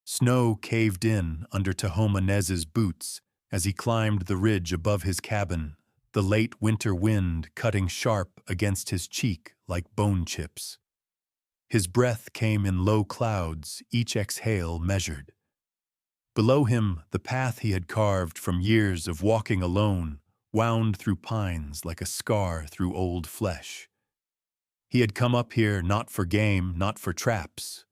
Snow caved in under Tahomanez's boots as he climbed the ridge above his cabin, the late winter wind cutting sharp against his cheek like bone chips. His breath came in low clouds, each exhale measured. Below him, the path he had carved from years of walking alone wound through pines like a scar through old flesh. He had come up here not for game, not for traps,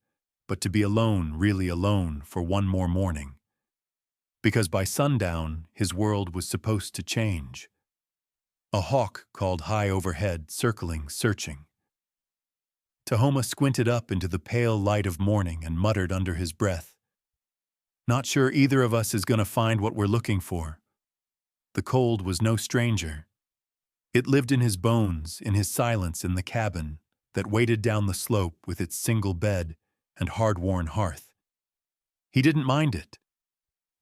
but to be alone, really alone, for one more morning. Because by sundown, his world was supposed to change. A hawk called high overhead, circling, searching. Tahoma squinted up into the pale light of morning and muttered under his breath, "Not sure either of us is going to find what we're looking for." The cold was no stranger. It lived in his bones, in his silence in the cabin that waited down the slope with its single bed and hard-worn hearth. He didn't mind it.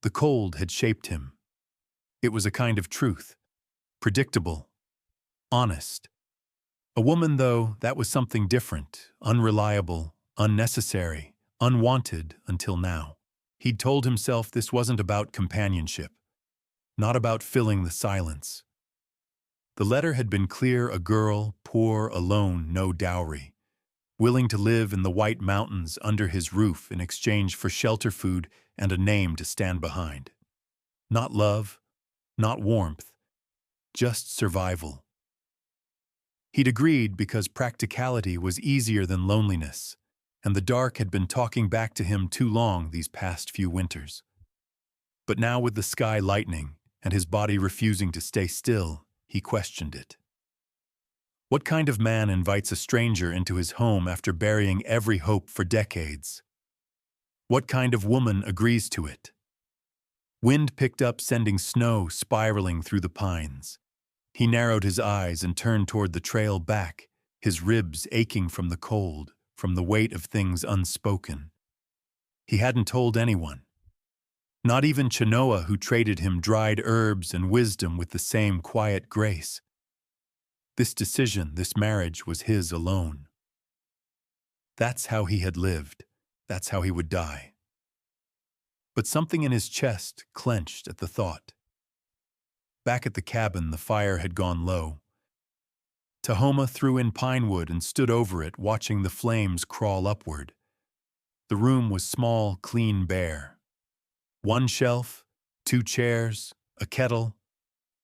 The cold had shaped him. It was a kind of truth, predictable, honest. A woman, though, that was something different, unreliable, unnecessary, unwanted until now. He'd told himself this wasn't about companionship, not about filling the silence. The letter had been clear: a girl, poor, alone, no dowry, willing to live in the White Mountains under his roof in exchange for shelter, food, and a name to stand behind. Not love, not warmth, just survival. He'd agreed because practicality was easier than loneliness, and the dark had been talking back to him too long these past few winters. But now, with the sky lightening and his body refusing to stay still, he questioned it. What kind of man invites a stranger into his home after burying every hope for decades? What kind of woman agrees to it? Wind picked up, sending snow spiraling through the pines. He narrowed his eyes and turned toward the trail back, his ribs aching from the cold, from the weight of things unspoken. He hadn't told anyone. Not even Chenoa, who traded him dried herbs and wisdom with the same quiet grace. This decision, this marriage, was his alone. That's how he had lived. That's how he would die. But something in his chest clenched at the thought. Back at the cabin, the fire had gone low. Tahoma threw in pine wood and stood over it, watching the flames crawl upward. The room was small, clean, bare. One shelf, 2 chairs, a kettle,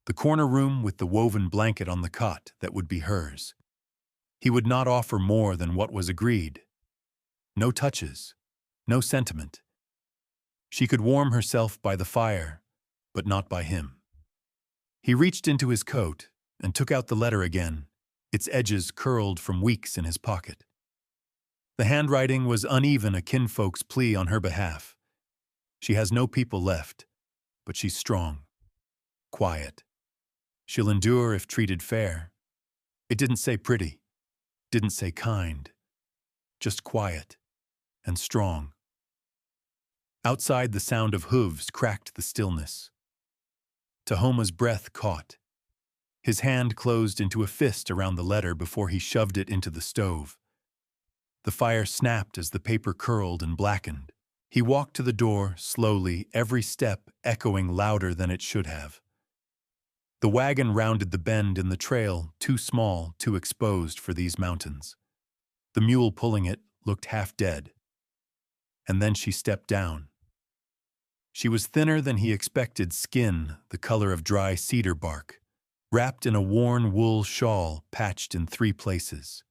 the corner room with the woven blanket on the cot that would be hers. He would not offer more than what was agreed. No touches, no sentiment. She could warm herself by the fire, but not by him. He reached into his coat and took out the letter again, its edges curled from weeks in his pocket. The handwriting was uneven, a kinfolk's plea on her behalf. She has no people left, but she's strong, quiet. She'll endure if treated fair. It didn't say pretty, didn't say kind, just quiet and strong. Outside, the sound of hooves cracked the stillness. Tahoma's breath caught. His hand closed into a fist around the letter before he shoved it into the stove. The fire snapped as the paper curled and blackened. He walked to the door, slowly, every step echoing louder than it should have. The wagon rounded the bend in the trail, too small, too exposed for these mountains. The mule pulling it looked half dead. And then she stepped down. She was thinner than he expected, skin the color of dry cedar bark, wrapped in a worn wool shawl patched in 3 places.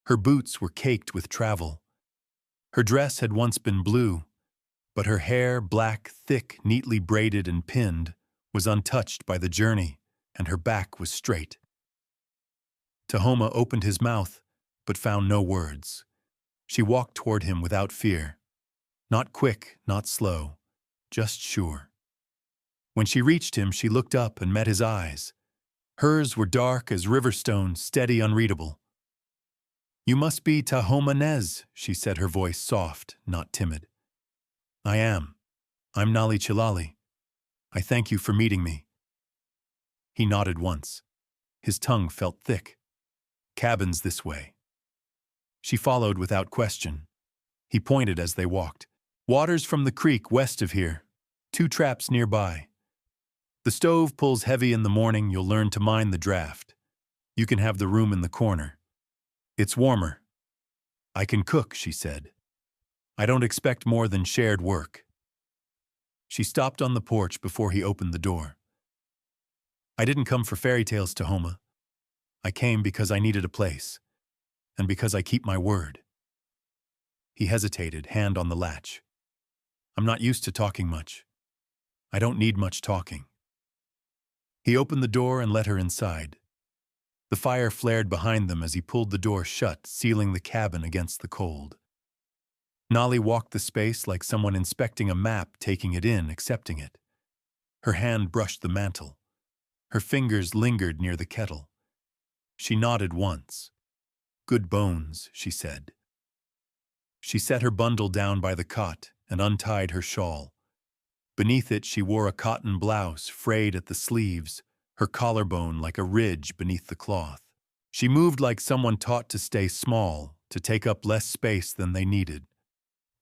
Her boots were caked with travel. Her dress had once been blue, but her hair, black, thick, neatly braided and pinned, was untouched by the journey, and her back was straight. Tahoma opened his mouth, but found no words. She walked toward him without fear. Not quick, not slow, just sure. When she reached him, she looked up and met his eyes. Hers were dark as river stones, steady, unreadable. "You must be Tahomanez," she said, her voice soft, not timid. "I am. I'm Nali Chilali. I thank you for meeting me." He nodded once. His tongue felt thick. "Cabins this way." She followed without question. He pointed as they walked. Water's from the creek west of here. 2 traps nearby. The stove pulls heavy in the morning. You'll learn to mind the draft. You can have the room in the corner. It's warmer. I can cook, she said. I don't expect more than shared work. She stopped on the porch before he opened the door. I didn't come for fairy tales, Tahoma. I came because I needed a place, and because I keep my word. He hesitated, hand on the latch. I'm not used to talking much. I don't need much talking. He opened the door and let her inside. The fire flared behind them as he pulled the door shut, sealing the cabin against the cold. Nolly walked the space like someone inspecting a map, taking it in, accepting it. Her hand brushed the mantel. Her fingers lingered near the kettle. She nodded once. Good bones, she said. She set her bundle down by the cot and untied her shawl. Beneath it she wore a cotton blouse, frayed at the sleeves, her collarbone like a ridge beneath the cloth. She moved like someone taught to stay small, to take up less space than they needed.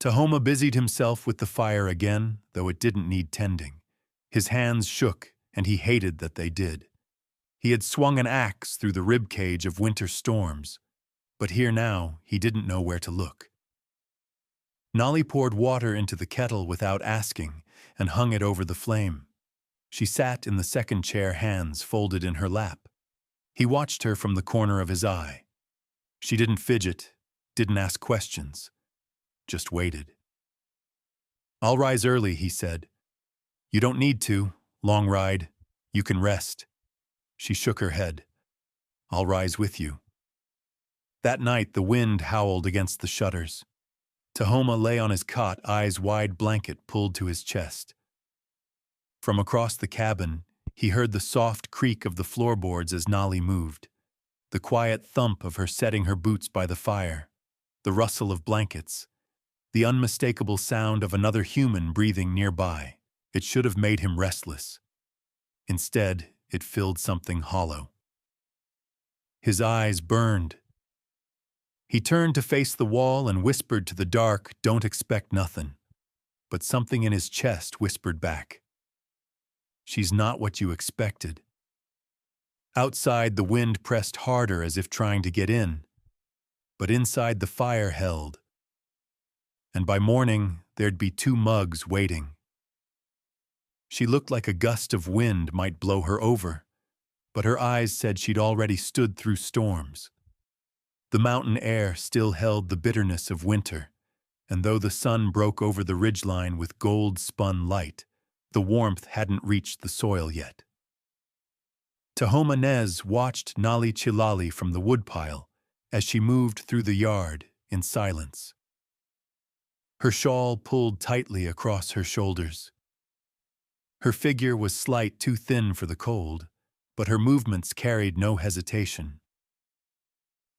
Tahoma busied himself with the fire again, though it didn't need tending. His hands shook, and he hated that they did. He had swung an axe through the ribcage of winter storms, but here now he didn't know where to look. Nolly poured water into the kettle without asking and hung it over the flame. She sat in the second chair, hands folded in her lap. He watched her from the corner of his eye. She didn't fidget, didn't ask questions, just waited. I'll rise early, he said. You don't need to. Long ride. You can rest. She shook her head. I'll rise with you. That night the wind howled against the shutters. Tahoma lay on his cot, eyes wide, blanket pulled to his chest. From across the cabin, he heard the soft creak of the floorboards as Nolly moved, the quiet thump of her setting her boots by the fire, the rustle of blankets, the unmistakable sound of another human breathing nearby. It should have made him restless. Instead, it filled something hollow. His eyes burned. He turned to face the wall and whispered to the dark, "Don't expect nothing." But something in his chest whispered back, "She's not what you expected." Outside, the wind pressed harder as if trying to get in, but inside the fire held. And by morning, there'd be 2 mugs waiting. She looked like a gust of wind might blow her over, but her eyes said she'd already stood through storms. The mountain air still held the bitterness of winter, and though the sun broke over the ridgeline with gold-spun light, the warmth hadn't reached the soil yet. Tahoma Nez watched Nolly Chilali from the woodpile as she moved through the yard in silence. Her shawl pulled tightly across her shoulders. Her figure was slight, too thin for the cold, but her movements carried no hesitation.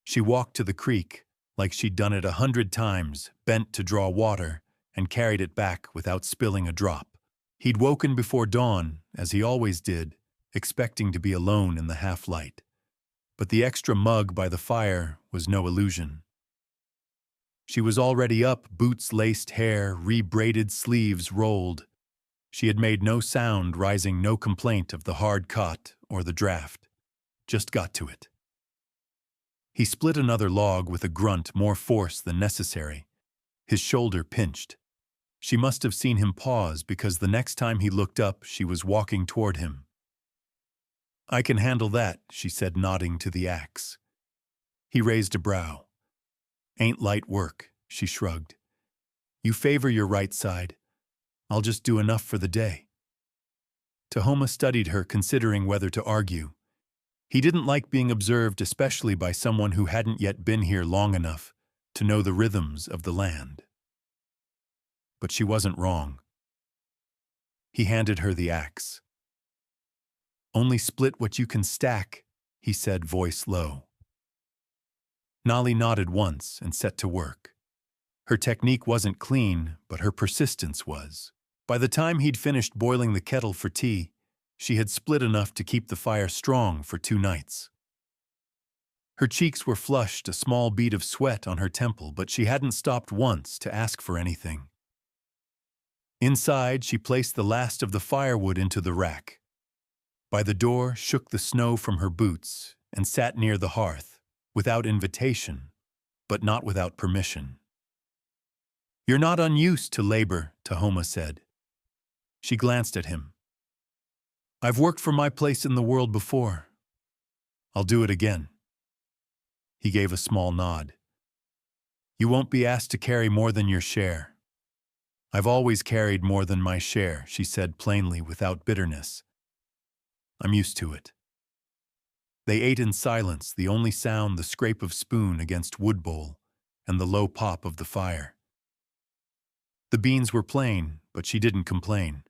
She walked to the creek like she'd done it 100 times, bent to draw water, and carried it back without spilling a drop. He'd woken before dawn, as he always did, expecting to be alone in the half-light. But the extra mug by the fire was no illusion. She was already up, boots laced, hair re-braided, sleeves rolled. She had made no sound, rising no complaint of the hard cot or the draft. Just got to it. He split another log with a grunt, more force than necessary. His shoulder pinched. She must have seen him pause, because the next time he looked up, she was walking toward him. I can handle that, she said, nodding to the axe. He raised a brow. Ain't light work, she shrugged. You favor your right side. I'll just do enough for the day. Tahoma studied her, considering whether to argue. He didn't like being observed, especially by someone who hadn't yet been here long enough to know the rhythms of the land. But she wasn't wrong. He handed her the axe. Only split what you can stack, he said, voice low. Nolly nodded once and set to work. Her technique wasn't clean, but her persistence was. By the time he'd finished boiling the kettle for tea, she had split enough to keep the fire strong for 2 nights. Her cheeks were flushed, a small bead of sweat on her temple, but she hadn't stopped once to ask for anything. Inside, she placed the last of the firewood into the rack. By the door, shook the snow from her boots and sat near the hearth, without invitation, but not without permission. "You're not unused to labor," Tahoma said. She glanced at him. "I've worked for my place in the world before. I'll do it again." He gave a small nod. "You won't be asked to carry more than your share." "I've always carried more than my share," she said plainly, without bitterness. "I'm used to it." They ate in silence, the only sound the scrape of spoon against wood bowl and the low pop of the fire. The beans were plain, but she didn't complain.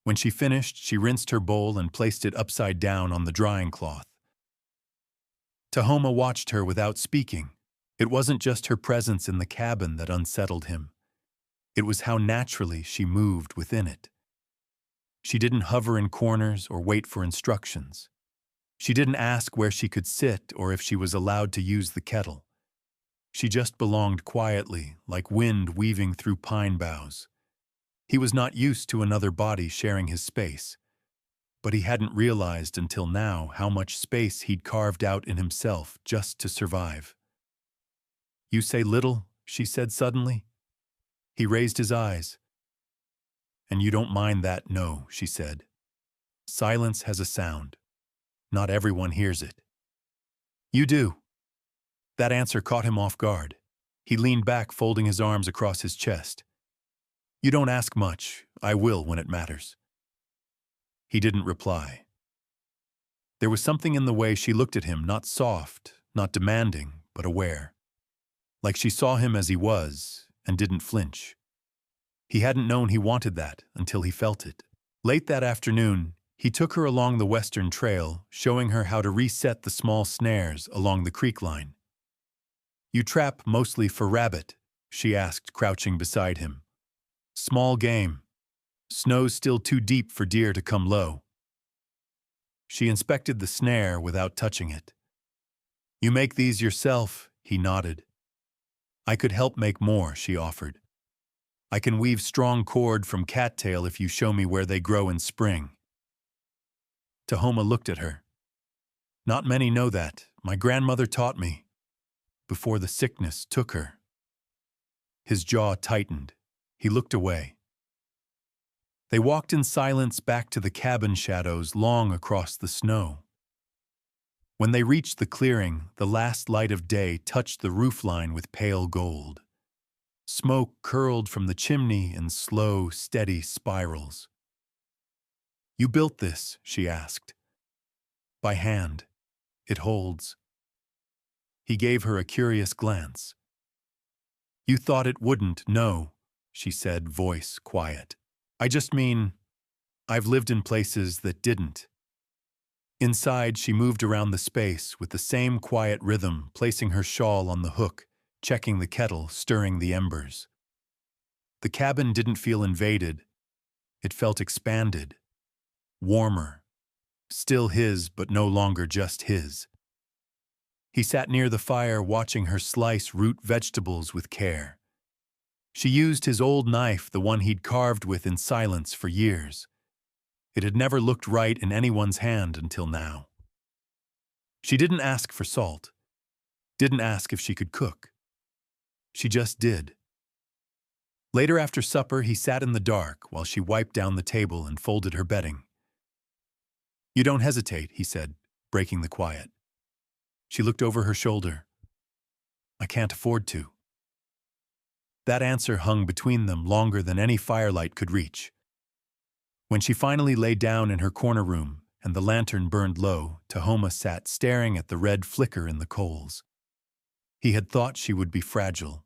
When she finished, she rinsed her bowl and placed it upside down on the drying cloth. Tahoma watched her without speaking. It wasn't just her presence in the cabin that unsettled him. It was how naturally she moved within it. She didn't hover in corners or wait for instructions. She didn't ask where she could sit or if she was allowed to use the kettle. She just belonged quietly, like wind weaving through pine boughs. He was not used to another body sharing his space, but he hadn't realized until now how much space he'd carved out in himself just to survive. "You say little," she said suddenly. He raised his eyes. "And you don't mind that, no," she said. "Silence has a sound. Not everyone hears it." "You do." That answer caught him off guard. He leaned back, folding his arms across his chest. "You don't ask much. I will when it matters." He didn't reply. There was something in the way she looked at him, not soft, not demanding, but aware. Like she saw him as he was, and didn't flinch. He hadn't known he wanted that until he felt it. Late that afternoon, he took her along the western trail, showing her how to reset the small snares along the creek line. "You trap mostly for rabbit?" she asked, crouching beside him. "Small game. Snow's still too deep for deer to come low." She inspected the snare without touching it. "You make these yourself?" he nodded. "I could help make more," she offered. "I can weave strong cord from cattail if you show me where they grow in spring." Tahoma looked at her. "Not many know that. My grandmother taught me, before the sickness took her." His jaw tightened. He looked away. They walked in silence back to the cabin shadows long across the snow. When they reached the clearing, the last light of day touched the roofline with pale gold. Smoke curled from the chimney in slow, steady spirals. "You built this?" she asked. "By hand. It holds." He gave her a curious glance. "You thought it wouldn't, no," she said, voice quiet. "I just mean, I've lived in places that didn't." Inside, she moved around the space with the same quiet rhythm, placing her shawl on the hook, checking the kettle, stirring the embers. The cabin didn't feel invaded. It felt expanded, warmer, still his, but no longer just his. He sat near the fire, watching her slice root vegetables with care. She used his old knife, the one he'd carved with in silence for years. It had never looked right in anyone's hand until now. She didn't ask for salt, didn't ask if she could cook. She just did. Later after supper, he sat in the dark while she wiped down the table and folded her bedding. "You don't hesitate," he said, breaking the quiet. She looked over her shoulder. "I can't afford to." That answer hung between them longer than any firelight could reach. When she finally lay down in her corner room and the lantern burned low, Tahoma sat staring at the red flicker in the coals. He had thought she would be fragile,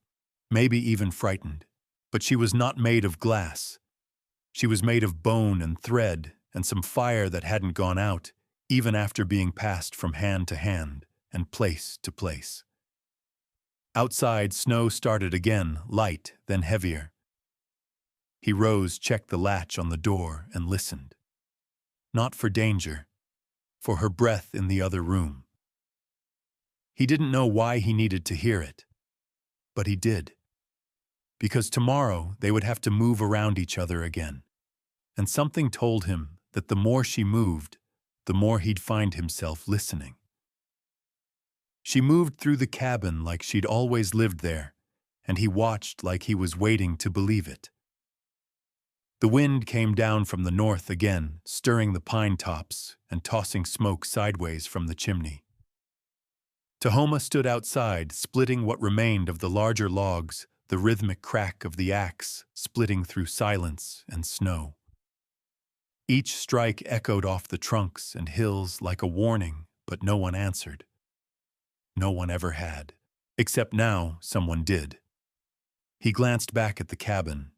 maybe even frightened, but she was not made of glass. She was made of bone and thread and some fire that hadn't gone out, even after being passed from hand to hand and place to place. Outside, snow started again, light, then heavier. He rose, checked the latch on the door, and listened. Not for danger, for her breath in the other room. He didn't know why he needed to hear it, but he did. because tomorrow they would have to move around each other again. And something told him that the more she moved, the more he'd find himself listening. She moved through the cabin like she'd always lived there, and he watched like he was waiting to believe it. The wind came down from the north again, stirring the pine tops and tossing smoke sideways from the chimney. Tahoma stood outside, splitting what remained of the larger logs, the rhythmic crack of the axe splitting through silence and snow. Each strike echoed off the trunks and hills like a warning, but no one answered. No one ever had. Except now, someone did. He glanced back at the cabin.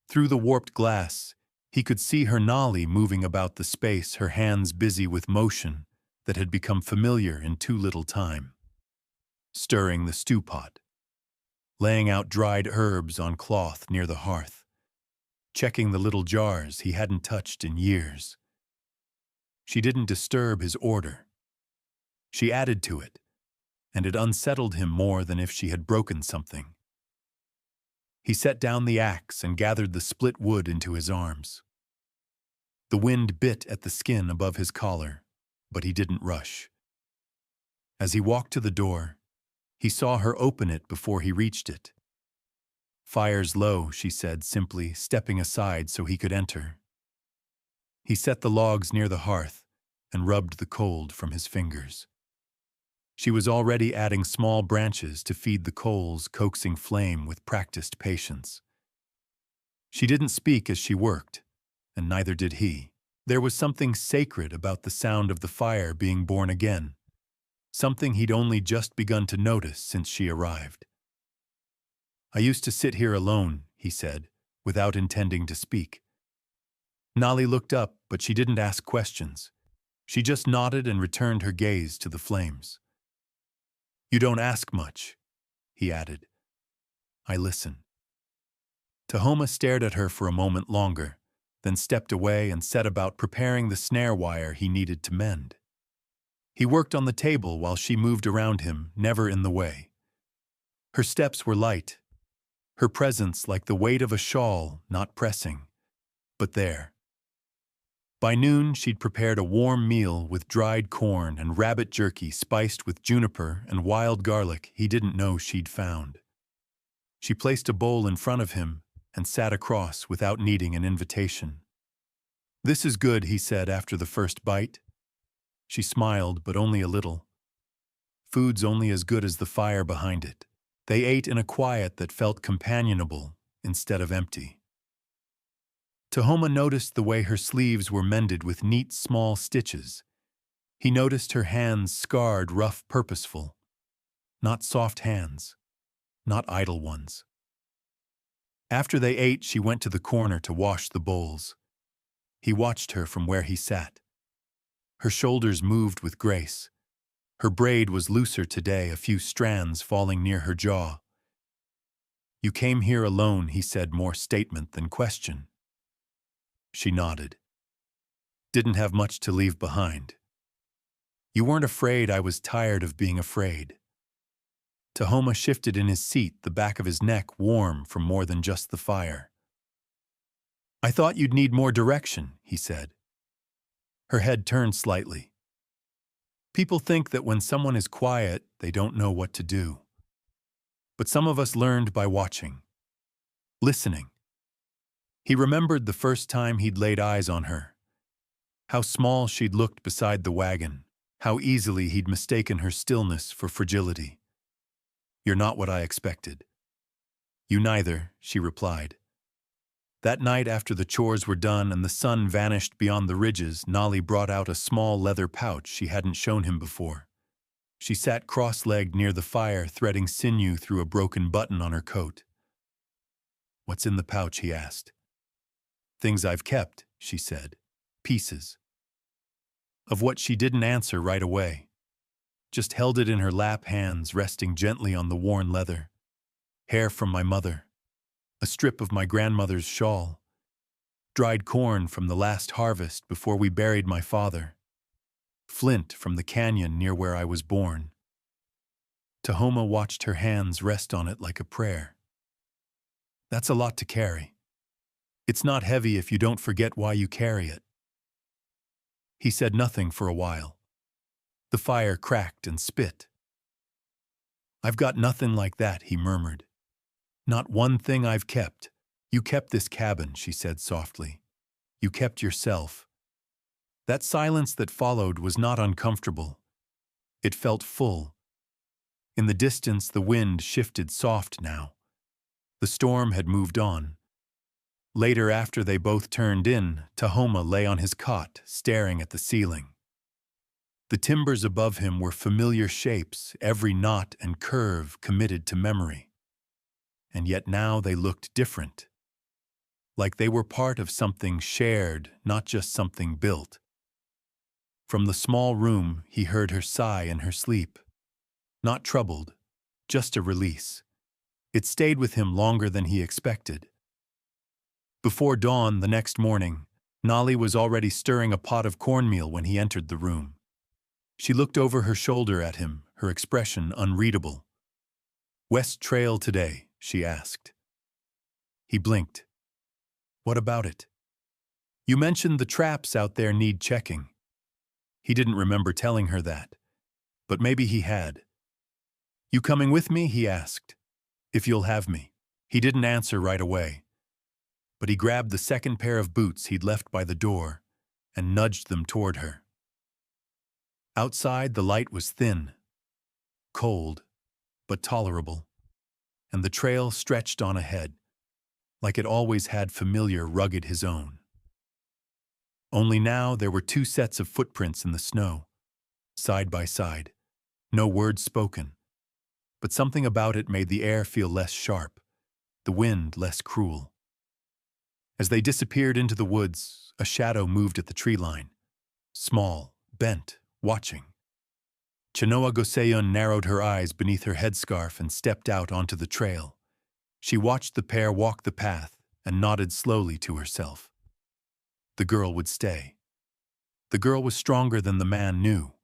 Through the warped glass, he could see her Nolly moving about the space, her hands busy with motion that had become familiar in too little time. Stirring the stew pot. Laying out dried herbs on cloth near the hearth. Checking the little jars he hadn't touched in years. She didn't disturb his order. She added to it, and it unsettled him more than if she had broken something. He set down the axe and gathered the split wood into his arms. The wind bit at the skin above his collar, but he didn't rush. As he walked to the door, he saw her open it before he reached it. "Fire's low," she said simply, stepping aside so he could enter. He set the logs near the hearth and rubbed the cold from his fingers. She was already adding small branches to feed the coals' coaxing flame with practiced patience. She didn't speak as she worked, and neither did he. There was something sacred about the sound of the fire being born again, something he'd only just begun to notice since she arrived. "I used to sit here alone," he said, without intending to speak. Nolly looked up, but she didn't ask questions. She just nodded and returned her gaze to the flames. "You don't ask much," he added. "I listen." Tahoma stared at her for a moment longer, then stepped away and set about preparing the snare wire he needed to mend. He worked on the table while she moved around him, never in the way. Her steps were light, her presence like the weight of a shawl, not pressing, but there. By noon, she'd prepared a warm meal with dried corn and rabbit jerky spiced with juniper and wild garlic he didn't know she'd found. She placed a bowl in front of him and sat across without needing an invitation. "This is good," he said after the first bite. She smiled, but only a little. Food's only as good as the fire behind it. They ate in a quiet that felt companionable instead of empty. Tahoma noticed the way her sleeves were mended with neat small stitches. He noticed her hands scarred, rough, purposeful. Not soft hands, not idle ones. After they ate, she went to the corner to wash the bowls. He watched her from where he sat. Her shoulders moved with grace. Her braid was looser today, a few strands falling near her jaw. "You came here alone," he said, more statement than question. She nodded. "Didn't have much to leave behind." "You weren't afraid I was tired of being afraid." Tahoma shifted in his seat, the back of his neck warm from more than just the fire. "I thought you'd need more direction," he said. Her head turned slightly. "People think that when someone is quiet, they don't know what to do. But some of us learned by watching, listening." He remembered the first time he'd laid eyes on her. How small she'd looked beside the wagon, how easily he'd mistaken her stillness for fragility. "You're not what I expected." "You neither," she replied. That night after the chores were done and the sun vanished beyond the ridges, Nolly brought out a small leather pouch she hadn't shown him before. She sat cross-legged near the fire, threading sinew through a broken button on her coat. "What's in the pouch?" he asked. "Things I've kept," she said. "Pieces." Of what she didn't answer right away. Just held it in her lap, hands resting gently on the worn leather. "Hair from my mother. A strip of my grandmother's shawl. Dried corn from the last harvest before we buried my father. Flint from the canyon near where I was born." Tahoma watched her hands rest on it like a prayer. That's a lot to carry. It's not heavy if you don't forget why you carry it. He said nothing for a while. The fire cracked and spit. I've got nothing like that, he murmured. Not one thing I've kept. You kept this cabin, she said softly. You kept yourself. That silence that followed was not uncomfortable. It felt full. In the distance, the wind shifted soft now. The storm had moved on. Later, after they both turned in, Tahoma lay on his cot, staring at the ceiling. The timbers above him were familiar shapes, every knot and curve committed to memory. And yet now they looked different. Like they were part of something shared, not just something built. From the small room, he heard her sigh in her sleep. Not troubled, just a release. It stayed with him longer than he expected. Before dawn the next morning, Nolly was already stirring a pot of cornmeal when he entered the room. She looked over her shoulder at him, her expression unreadable. "West Trail today?" she asked. He blinked. "What about it?" "You mentioned the traps out there need checking." He didn't remember telling her that, but maybe he had. "You coming with me?" he asked. "If you'll have me." He didn't answer right away, but he grabbed the second pair of boots he'd left by the door and nudged them toward her. Outside, the light was thin, cold, but tolerable, and the trail stretched on ahead, like it always had familiar, rugged his own. Only now there were two sets of footprints in the snow, side by side, no words spoken, but something about it made the air feel less sharp, the wind less cruel. As they disappeared into the woods, a shadow moved at the tree line, small, bent, watching. Chenoa Goseyun narrowed her eyes beneath her headscarf and stepped out onto the trail. She watched the pair walk the path and nodded slowly to herself. The girl would stay. The girl was stronger than the man knew,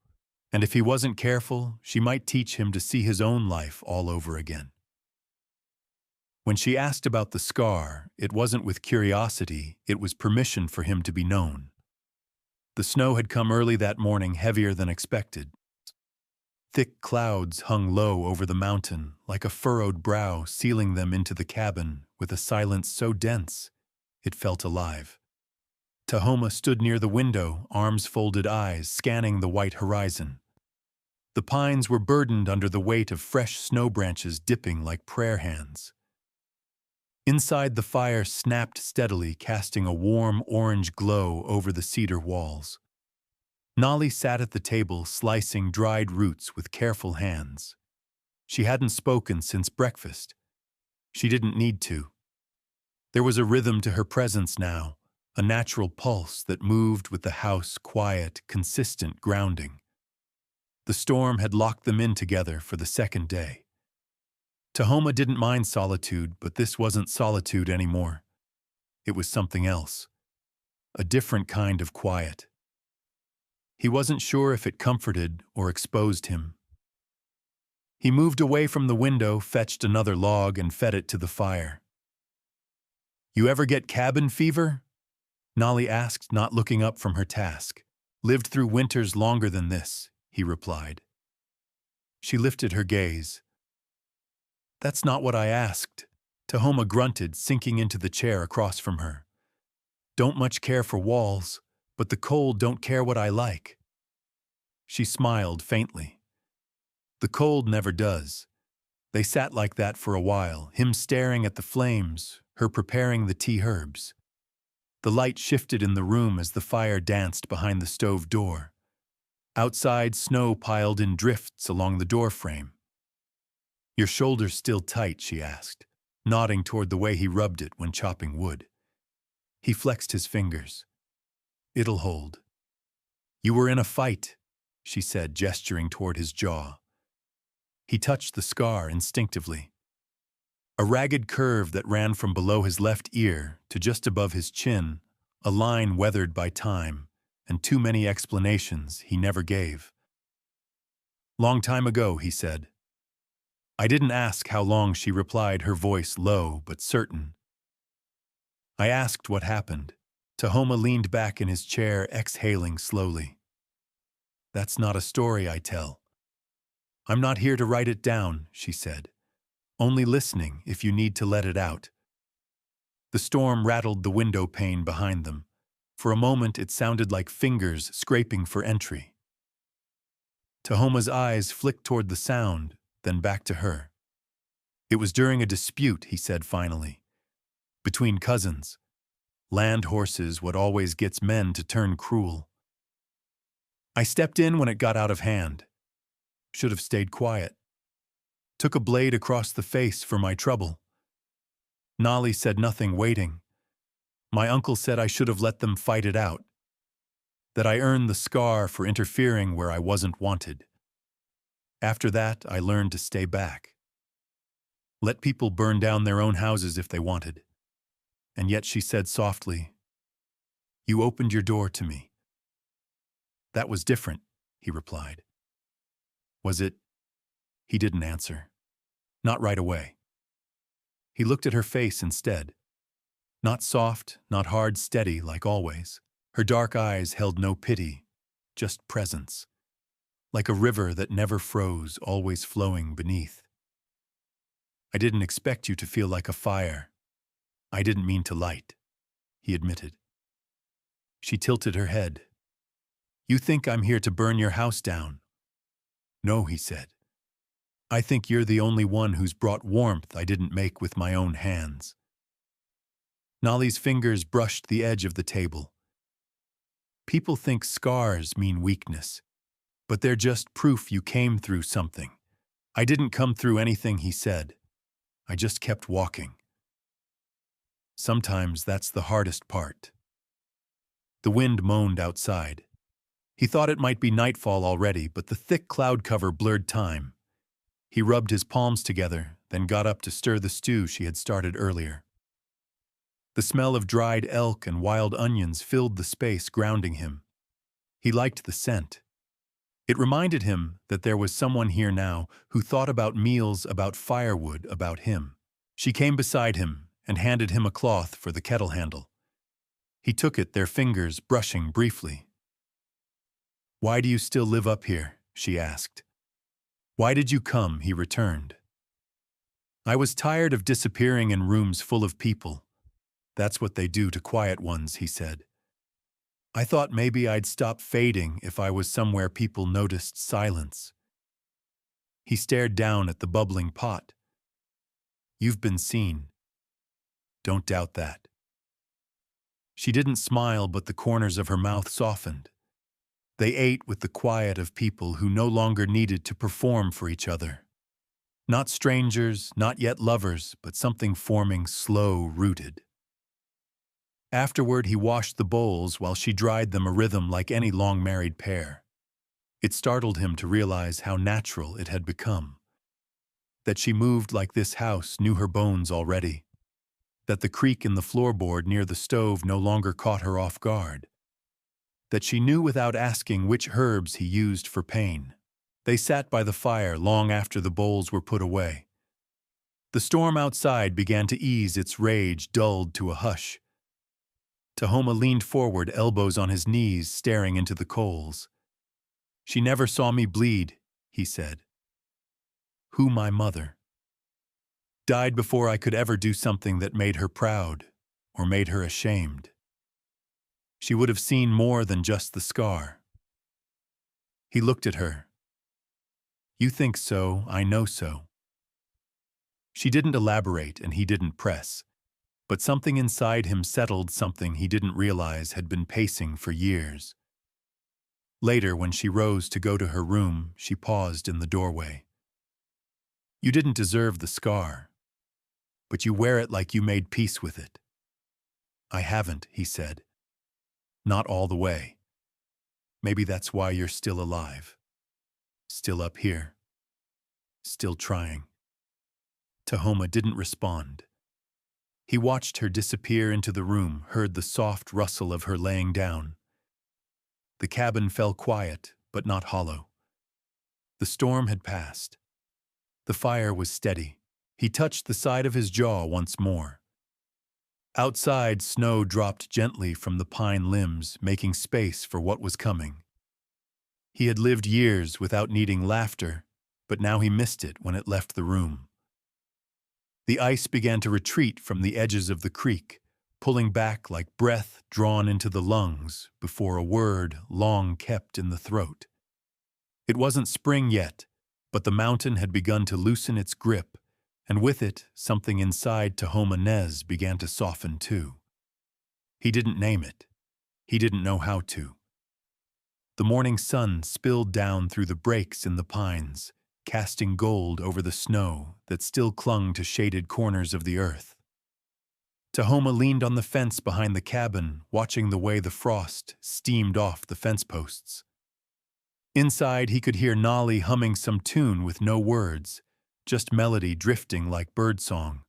and if he wasn't careful, she might teach him to see his own life all over again. When she asked about the scar, it wasn't with curiosity, it was permission for him to be known. The snow had come early that morning, heavier than expected. Thick clouds hung low over the mountain, like a furrowed brow sealing them into the cabin with a silence so dense it felt alive. Tahoma stood near the window, arms folded, eyes scanning the white horizon. The pines were burdened under the weight of fresh snow branches dipping like prayer hands. Inside, the fire snapped steadily, casting a warm orange glow over the cedar walls. Nolly sat at the table, slicing dried roots with careful hands. She hadn't spoken since breakfast. She didn't need to. There was a rhythm to her presence now, a natural pulse that moved with the house, quiet, consistent grounding. The storm had locked them in together for the second day. Tahoma didn't mind solitude, but this wasn't solitude anymore. It was something else. A different kind of quiet. He wasn't sure if it comforted or exposed him. He moved away from the window, fetched another log, and fed it to the fire. "You ever get cabin fever?" Nolly asked, not looking up from her task. "Lived through winters longer than this," he replied. She lifted her gaze. "That's not what I asked," Tahoma grunted, sinking into the chair across from her. "Don't much care for walls, but the cold don't care what I like." She smiled faintly. "The cold never does." They sat like that for a while, him staring at the flames, her preparing the tea herbs. The light shifted in the room as the fire danced behind the stove door. Outside, snow piled in drifts along the doorframe. "Your shoulder's still tight?" she asked, nodding toward the way he rubbed it when chopping wood. He flexed his fingers. "It'll hold." "You were in a fight," she said, gesturing toward his jaw. He touched the scar instinctively. A ragged curve that ran from below his left ear to just above his chin, a line weathered by time, and too many explanations he never gave. "Long time ago," he said. "I didn't ask how long," she replied, her voice low but certain. I asked what happened. Tahoma leaned back in his chair, exhaling slowly. That's not a story I tell. I'm not here to write it down, she said. Only listening if you need to let it out. The storm rattled the window pane behind them. For a moment it sounded like fingers scraping for entry. Tahoma's eyes flicked toward the sound, then back to her. It was during a dispute, he said finally. Between cousins. Land horses, what always gets men to turn cruel. I stepped in when it got out of hand. Should have stayed quiet. Took a blade across the face for my trouble. Nolly said nothing, waiting. My uncle said I should have let them fight it out. That I earned the scar for interfering where I wasn't wanted. After that, I learned to stay back. Let people burn down their own houses if they wanted. And yet she said softly, "You opened your door to me." That was different, he replied. Was it? He didn't answer. Not right away. He looked at her face instead. Not soft, not hard, steady like always. Her dark eyes held no pity, just presence. Like a river that never froze, always flowing beneath. I didn't expect you to feel like a fire. I didn't mean to light, he admitted. She tilted her head. You think I'm here to burn your house down? No, he said. I think you're the only one who's brought warmth I didn't make with my own hands. Nolly's fingers brushed the edge of the table. People think scars mean weakness, but they're just proof you came through something. I didn't come through anything, he said. I just kept walking. Sometimes that's the hardest part. The wind moaned outside. He thought it might be nightfall already, but the thick cloud cover blurred time. He rubbed his palms together, then got up to stir the stew she had started earlier. The smell of dried elk and wild onions filled the space, grounding him. He liked the scent. It reminded him that there was someone here now who thought about meals, about firewood, about him. She came beside him and handed him a cloth for the kettle handle. He took it, their fingers brushing briefly. Why do you still live up here? She asked. Why did you come? He returned. I was tired of disappearing in rooms full of people. That's what they do to quiet ones, he said. I thought maybe I'd stop fading if I was somewhere people noticed silence. He stared down at the bubbling pot. You've been seen. Don't doubt that. She didn't smile, but the corners of her mouth softened. They ate with the quiet of people who no longer needed to perform for each other. Not strangers, not yet lovers, but something forming slow-rooted. Afterward, he washed the bowls while she dried them, a rhythm like any long-married pair. It startled him to realize how natural it had become. That she moved like this house knew her bones already. That the creak in the floorboard near the stove no longer caught her off guard. That she knew without asking which herbs he used for pain. They sat by the fire long after the bowls were put away. The storm outside began to ease, its rage dulled to a hush. Tahoma leaned forward, elbows on his knees, staring into the coals. She never saw me bleed, he said. Who, my mother? Died before I could ever do something that made her proud or made her ashamed. She would have seen more than just the scar. He looked at her. You think so, I know so. She didn't elaborate and he didn't press, but something inside him settled, something he didn't realize had been pacing for years. Later, when she rose to go to her room, she paused in the doorway. You didn't deserve the scar, but you wear it like you made peace with it. I haven't, he said. Not all the way. Maybe that's why you're still alive. Still up here. Still trying. Tahoma didn't respond. He watched her disappear into the room, heard the soft rustle of her laying down. The cabin fell quiet, but not hollow. The storm had passed. The fire was steady. He touched the side of his jaw once more. Outside, snow dropped gently from the pine limbs, making space for what was coming. He had lived years without needing laughter, but now he missed it when it left the room. The ice began to retreat from the edges of the creek, pulling back like breath drawn into the lungs before a word long kept in the throat. It wasn't spring yet, but the mountain had begun to loosen its grip, and with it, something inside Tahoma Nez began to soften too. He didn't name it. He didn't know how to. The morning sun spilled down through the breaks in the pines, casting gold over the snow that still clung to shaded corners of the earth. Tahoma leaned on the fence behind the cabin, watching the way the frost steamed off the fence posts. Inside, he could hear Nolly humming some tune with no words, just melody drifting like birdsong.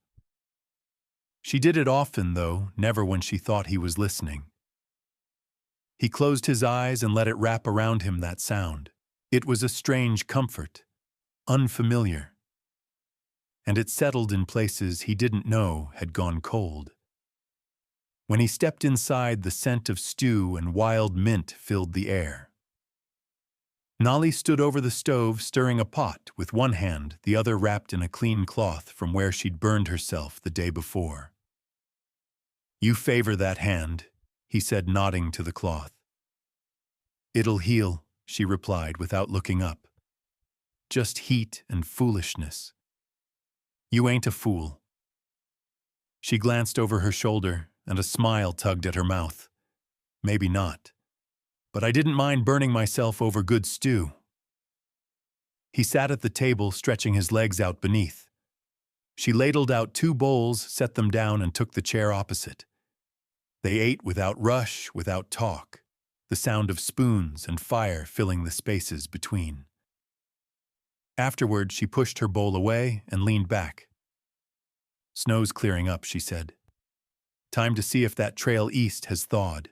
She did it often, though, never when she thought he was listening. He closed his eyes and let it wrap around him, that sound. It was a strange comfort, unfamiliar. And it settled in places he didn't know had gone cold. When he stepped inside, the scent of stew and wild mint filled the air. Nolly stood over the stove, stirring a pot with one hand, the other wrapped in a clean cloth from where she'd burned herself the day before. "You favor that hand," he said, nodding to the cloth. "It'll heal," she replied without looking up. "Just heat and foolishness." "You ain't a fool." She glanced over her shoulder, and a smile tugged at her mouth. "Maybe not. But I didn't mind burning myself over good stew." He sat at the table, stretching his legs out beneath. She ladled out 2 bowls, set them down, and took the chair opposite. They ate without rush, without talk, the sound of spoons and fire filling the spaces between. Afterward, she pushed her bowl away and leaned back. "Snow's clearing up," she said. "Time to see if that trail east has thawed."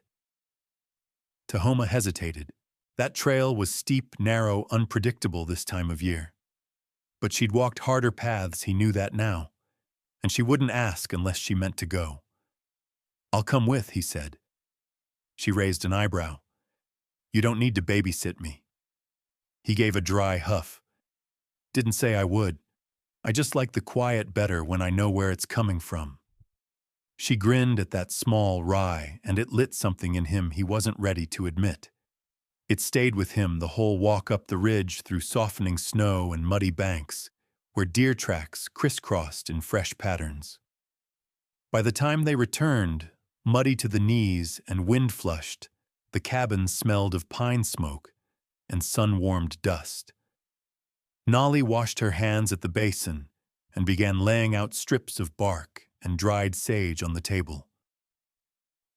Tahoma hesitated. That trail was steep, narrow, unpredictable this time of year. But she'd walked harder paths, he knew that now, and she wouldn't ask unless she meant to go. "I'll come with," he said. She raised an eyebrow. "You don't need to babysit me." He gave a dry huff. "Didn't say I would. I just like the quiet better when I know where it's coming from." She grinned at that small rye, and it lit something in him he wasn't ready to admit. It stayed with him the whole walk up the ridge through softening snow and muddy banks, where deer tracks crisscrossed in fresh patterns. By the time they returned, muddy to the knees and wind-flushed, the cabin smelled of pine smoke and sun-warmed dust. Nolly washed her hands at the basin and began laying out strips of bark and dried sage on the table.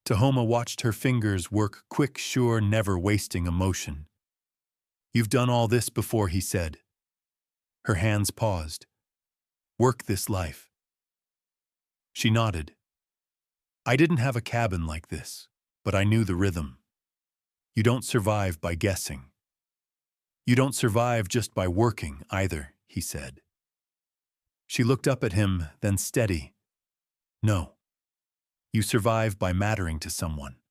Tahoma watched her fingers work quick, sure, never wasting a motion. "You've done all this before," he said. Her hands paused. "Work this life." She nodded. "I didn't have a cabin like this, but I knew the rhythm. You don't survive by guessing. You don't survive just by working, either," he said. She looked up at him, then steady. "No. You survive by mattering to someone."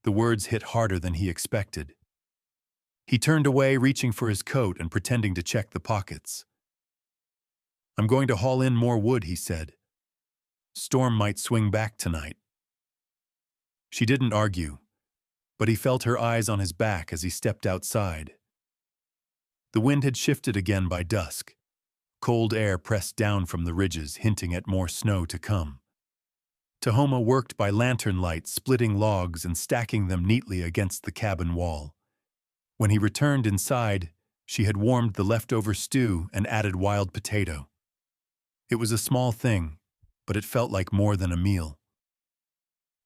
The words hit harder than he expected. He turned away, reaching for his coat and pretending to check the pockets. "I'm going to haul in more wood," he said. "Storm might swing back tonight." She didn't argue, but he felt her eyes on his back as he stepped outside. The wind had shifted again by dusk. Cold air pressed down from the ridges, hinting at more snow to come. Tahoma worked by lantern light, splitting logs and stacking them neatly against the cabin wall. When he returned inside, she had warmed the leftover stew and added wild potato. It was a small thing, but it felt like more than a meal.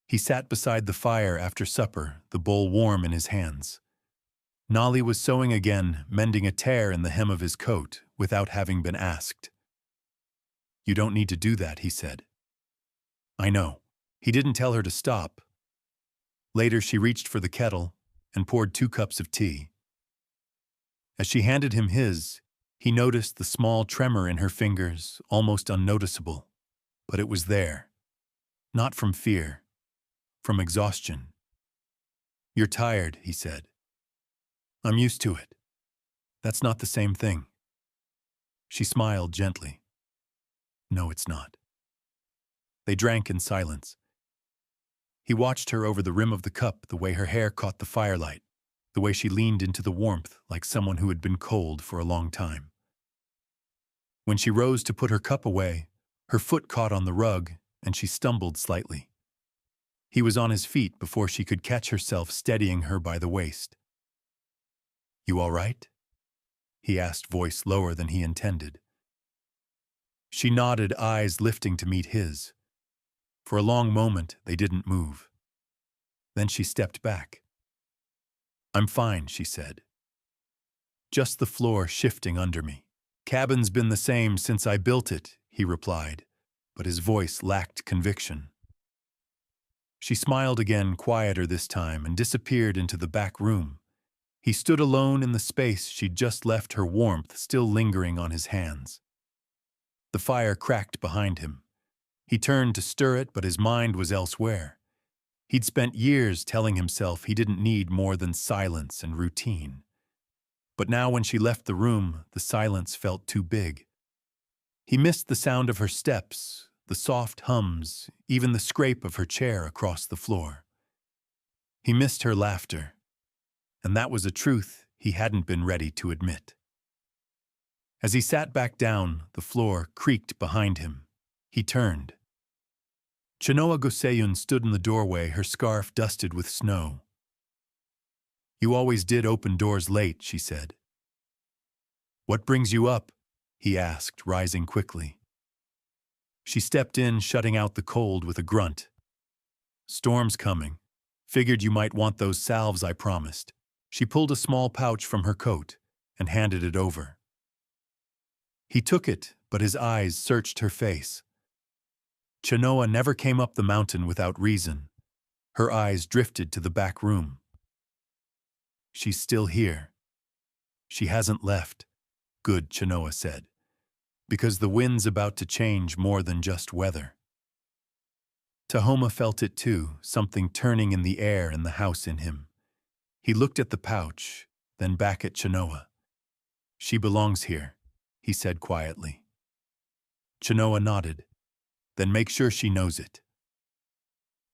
He sat beside the fire after supper, the bowl warm in his hands. Nolly was sewing again, mending a tear in the hem of his coat, without having been asked. "You don't need to do that," he said. "I know." He didn't tell her to stop. Later, she reached for the kettle and poured 2 cups of tea. As she handed him his, he noticed the small tremor in her fingers, almost unnoticeable, but it was there. Not from fear, from exhaustion. "You're tired," he said. "I'm used to it. That's not the same thing." She smiled gently. "No, it's not." They drank in silence. He watched her over the rim of the cup, the way her hair caught the firelight, the way she leaned into the warmth like someone who had been cold for a long time. When she rose to put her cup away, her foot caught on the rug and she stumbled slightly. He was on his feet before she could catch herself, steadying her by the waist. "You all right?" he asked, voice lower than he intended. She nodded, eyes lifting to meet his. For a long moment, they didn't move. Then she stepped back. "I'm fine," she said. "Just the floor shifting under me." "Cabin's been the same since I built it," he replied, but his voice lacked conviction. She smiled again, quieter this time, and disappeared into the back room. He stood alone in the space she'd just left, her warmth still lingering on his hands. The fire cracked behind him. He turned to stir it, but his mind was elsewhere. He'd spent years telling himself he didn't need more than silence and routine. But now when she left the room, the silence felt too big. He missed the sound of her steps, the soft hums, even the scrape of her chair across the floor. He missed her laughter, and that was a truth he hadn't been ready to admit. As he sat back down, the floor creaked behind him. He turned. Chenoa Goseyun stood in the doorway, her scarf dusted with snow. "You always did open doors late," she said. "What brings you up?" he asked, rising quickly. She stepped in, shutting out the cold with a grunt. "Storm's coming. Figured you might want those salves I promised." She pulled a small pouch from her coat and handed it over. He took it, but his eyes searched her face. Chenoa never came up the mountain without reason. Her eyes drifted to the back room. "She's still here. She hasn't left." "Good," Chenoa said, "because the wind's about to change more than just weather." Tahoma felt it too, something turning in the air and the house in him. He looked at the pouch, then back at Chenoa. "She belongs here," he said quietly. Chenoa nodded. "Then make sure she knows it."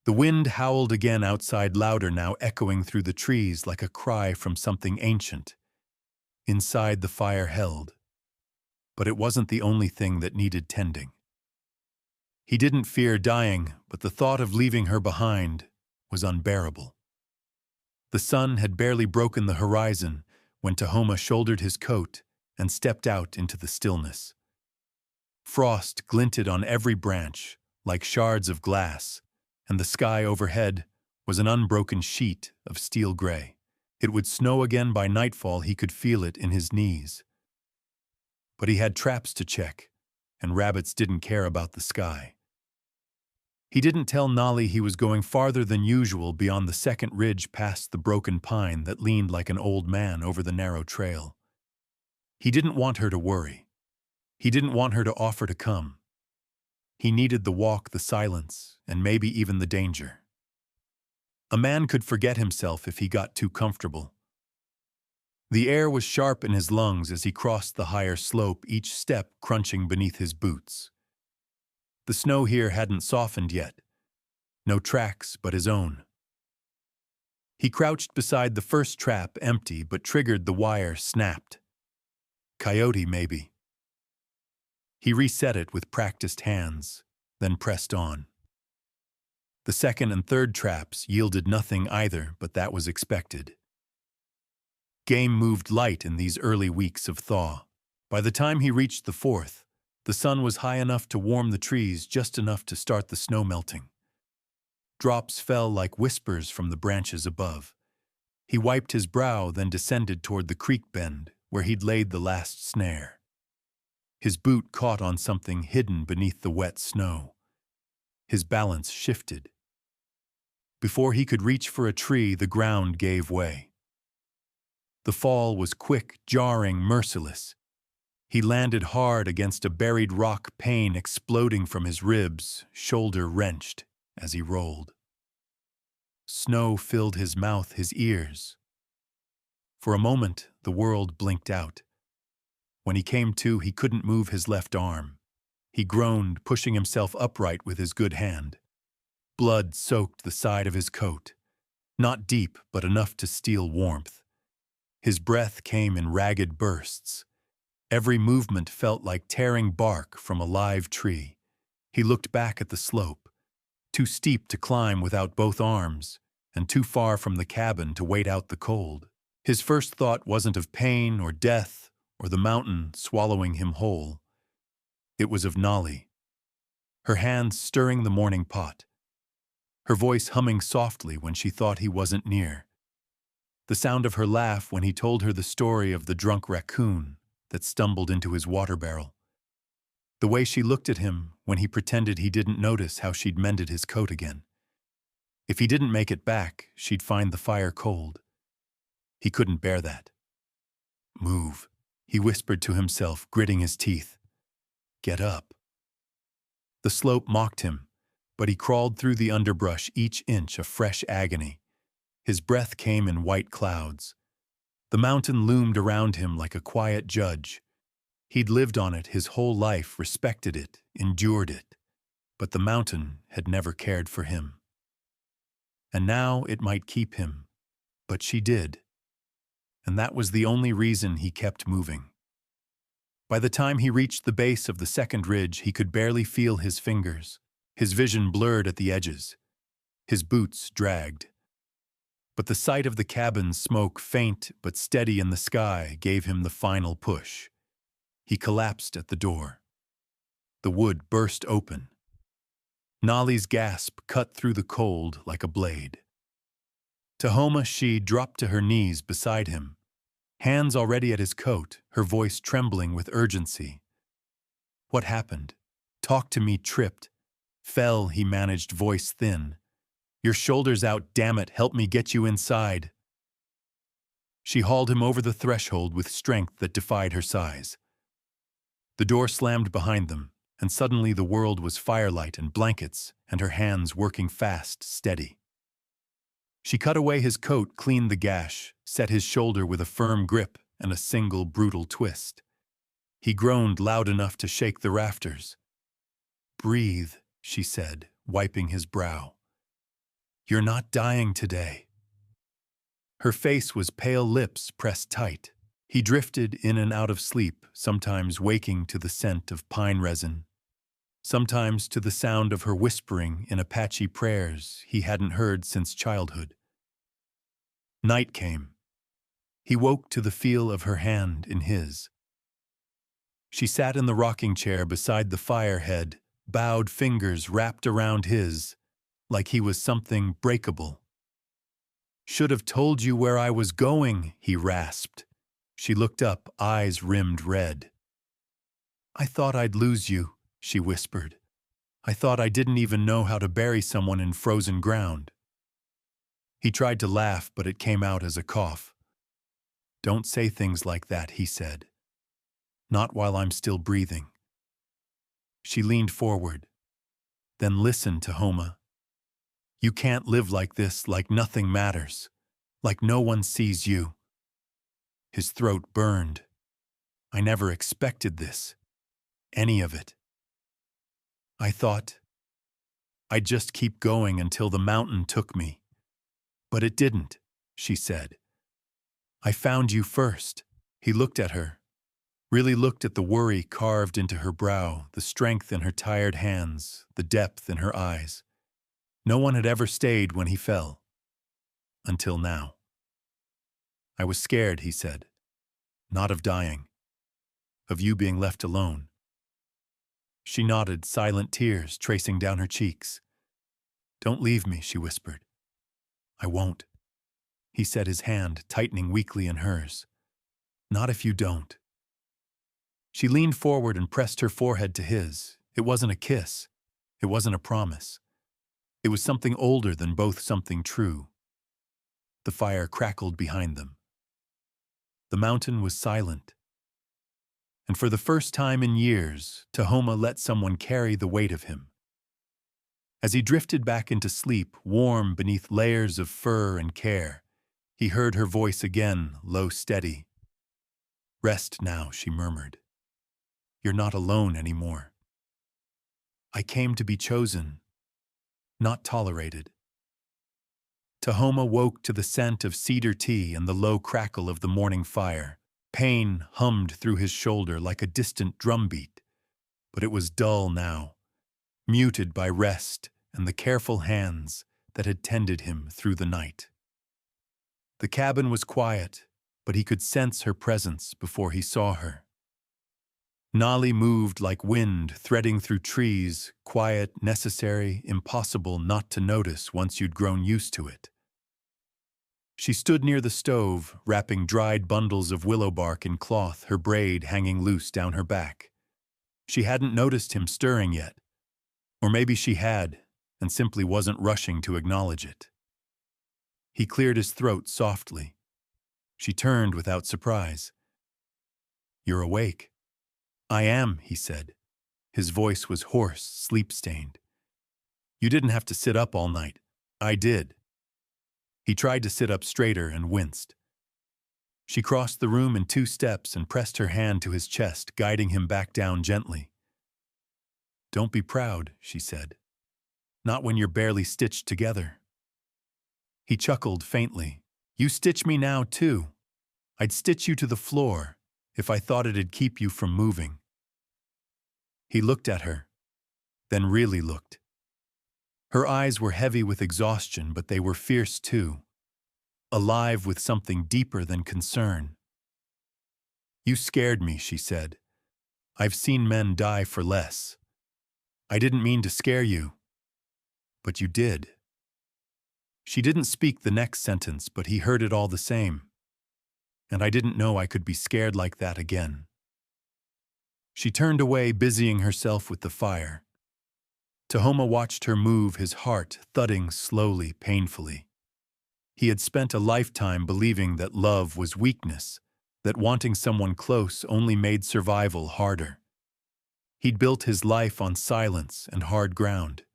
The wind howled again outside, louder now, echoing through the trees like a cry from something ancient. Inside, the fire held. But it wasn't the only thing that needed tending. He didn't fear dying, but the thought of leaving her behind was unbearable. The sun had barely broken the horizon when Tahoma shouldered his coat and stepped out into the stillness. Frost glinted on every branch like shards of glass, and the sky overhead was an unbroken sheet of steel gray. It would snow again by nightfall, he could feel it in his knees. But he had traps to check, and rabbits didn't care about the sky. He didn't tell Nolly he was going farther than usual beyond the second ridge, past the broken pine that leaned like an old man over the narrow trail. He didn't want her to worry. He didn't want her to offer to come. He needed the walk, the silence, and maybe even the danger. A man could forget himself if he got too comfortable. The air was sharp in his lungs as he crossed the higher slope, each step crunching beneath his boots. The snow here hadn't softened yet. No tracks but his own. He crouched beside the first trap, empty, but triggered, the wire snapped. Coyote, maybe. He reset it with practiced hands, then pressed on. The second and third traps yielded nothing either, but that was expected. Game moved light in these early weeks of thaw. By the time he reached the fourth, the sun was high enough to warm the trees, just enough to start the snow melting. Drops fell like whispers from the branches above. He wiped his brow, then descended toward the creek bend, where he'd laid the last snare. His boot caught on something hidden beneath the wet snow. His balance shifted. Before he could reach for a tree, the ground gave way. The fall was quick, jarring, merciless. He landed hard against a buried rock, pain exploding from his ribs, shoulder wrenched. as he rolled. Snow filled his mouth, his ears. For a moment, the world blinked out. When he came to, he couldn't move his left arm. He groaned, pushing himself upright with his good hand. Blood soaked the side of his coat. Not deep, but enough to steal warmth. His breath came in ragged bursts. Every movement felt like tearing bark from a live tree. He looked back at the slope, too steep to climb without both arms, and too far from the cabin to wait out the cold. His first thought wasn't of pain or death or the mountain swallowing him whole. It was of Nolly, her hands stirring the morning pot, her voice humming softly when she thought he wasn't near, the sound of her laugh when he told her the story of the drunk raccoon that stumbled into his water barrel, the way she looked at him when he pretended he didn't notice how she'd mended his coat again. If he didn't make it back, she'd find the fire cold. He couldn't bear that. Move, he whispered to himself, gritting his teeth. Get up. The slope mocked him, but he crawled through the underbrush, each inch a fresh agony. His breath came in white clouds. The mountain loomed around him like a quiet judge. He'd lived on it his whole life, respected it, endured it. But the mountain had never cared for him. And now it might keep him, but she did. And that was the only reason he kept moving. By the time he reached the base of the second ridge, he could barely feel his fingers. His vision blurred at the edges. His boots dragged. But the sight of the cabin's smoke, faint but steady in the sky, gave him the final push. He collapsed at the door. The wood burst open. Nolly's gasp cut through the cold like a blade. Tahoma, she dropped to her knees beside him, hands already at his coat, her voice trembling with urgency. What happened? Talk to me, tripped. Fell, he managed, voice thin. Your shoulders out, damn it, help me get you inside. She hauled him over the threshold with strength that defied her size. The door slammed behind them, and suddenly the world was firelight and blankets, and her hands working fast, steady. She cut away his coat, cleaned the gash, set his shoulder with a firm grip and a single brutal twist. He groaned loud enough to shake the rafters. Breathe, she said, wiping his brow. You're not dying today. Her face was pale, lips pressed tight. He drifted in and out of sleep, sometimes waking to the scent of pine resin, sometimes to the sound of her whispering in Apache prayers he hadn't heard since childhood. Night came. He woke to the feel of her hand in his. She sat in the rocking chair beside the fire head, bowed fingers wrapped around his, like he was something breakable. Should have told you where I was going, he rasped. She looked up, eyes rimmed red. I thought I'd lose you, she whispered. I thought I didn't even know how to bury someone in frozen ground. He tried to laugh, but it came out as a cough. Don't say things like that, he said. Not while I'm still breathing. She leaned forward. Then listen, Tahoma. You can't live like this, like nothing matters, like no one sees you. His throat burned. I never expected this. Any of it. I thought I'd just keep going until the mountain took me. But it didn't, she said. I found you first. He looked at her, really looked at the worry carved into her brow, the strength in her tired hands, the depth in her eyes. No one had ever stayed when he fell. Until now. I was scared, he said. Not of dying. Of you being left alone. She nodded, silent tears tracing down her cheeks. Don't leave me, she whispered. I won't. He set his hand, tightening weakly in hers. Not if you don't. She leaned forward and pressed her forehead to his. It wasn't a kiss. It wasn't a promise. It was something older than both, something true. The fire crackled behind them. The mountain was silent. And for the first time in years, Tahoma let someone carry the weight of him. As he drifted back into sleep, warm beneath layers of fur and care, he heard her voice again, low, steady. "Rest now," she murmured. "You're not alone anymore. I came to be chosen, not tolerated." Tahoma woke to the scent of cedar tea and the low crackle of the morning fire. Pain hummed through his shoulder like a distant drumbeat, but it was dull now, muted by rest and the careful hands that had tended him through the night. The cabin was quiet, but he could sense her presence before he saw her. Nali moved like wind threading through trees, quiet, necessary, impossible not to notice once you'd grown used to it. She stood near the stove, wrapping dried bundles of willow bark in cloth, her braid hanging loose down her back. She hadn't noticed him stirring yet. Or maybe she had, and simply wasn't rushing to acknowledge it. He cleared his throat softly. She turned without surprise. "You're awake." "I am," he said. His voice was hoarse, sleep-stained. "You didn't have to sit up all night." "I did." He tried to sit up straighter and winced. She crossed the room in 2 steps and pressed her hand to his chest, guiding him back down gently. "Don't be proud," she said. "Not when you're barely stitched together." He chuckled faintly. "You stitch me now, too. I'd stitch you to the floor if I thought it'd keep you from moving." He looked at her, then really looked. Her eyes were heavy with exhaustion, but they were fierce too, alive with something deeper than concern. "You scared me," she said. "I've seen men die for less. I didn't mean to scare you, but you did." She didn't speak the next sentence, but he heard it all the same. "And I didn't know I could be scared like that again." She turned away, busying herself with the fire. Tahoma watched her move, his heart thudding slowly, painfully. He had spent a lifetime believing that love was weakness, that wanting someone close only made survival harder. He'd built his life on silence and hard ground.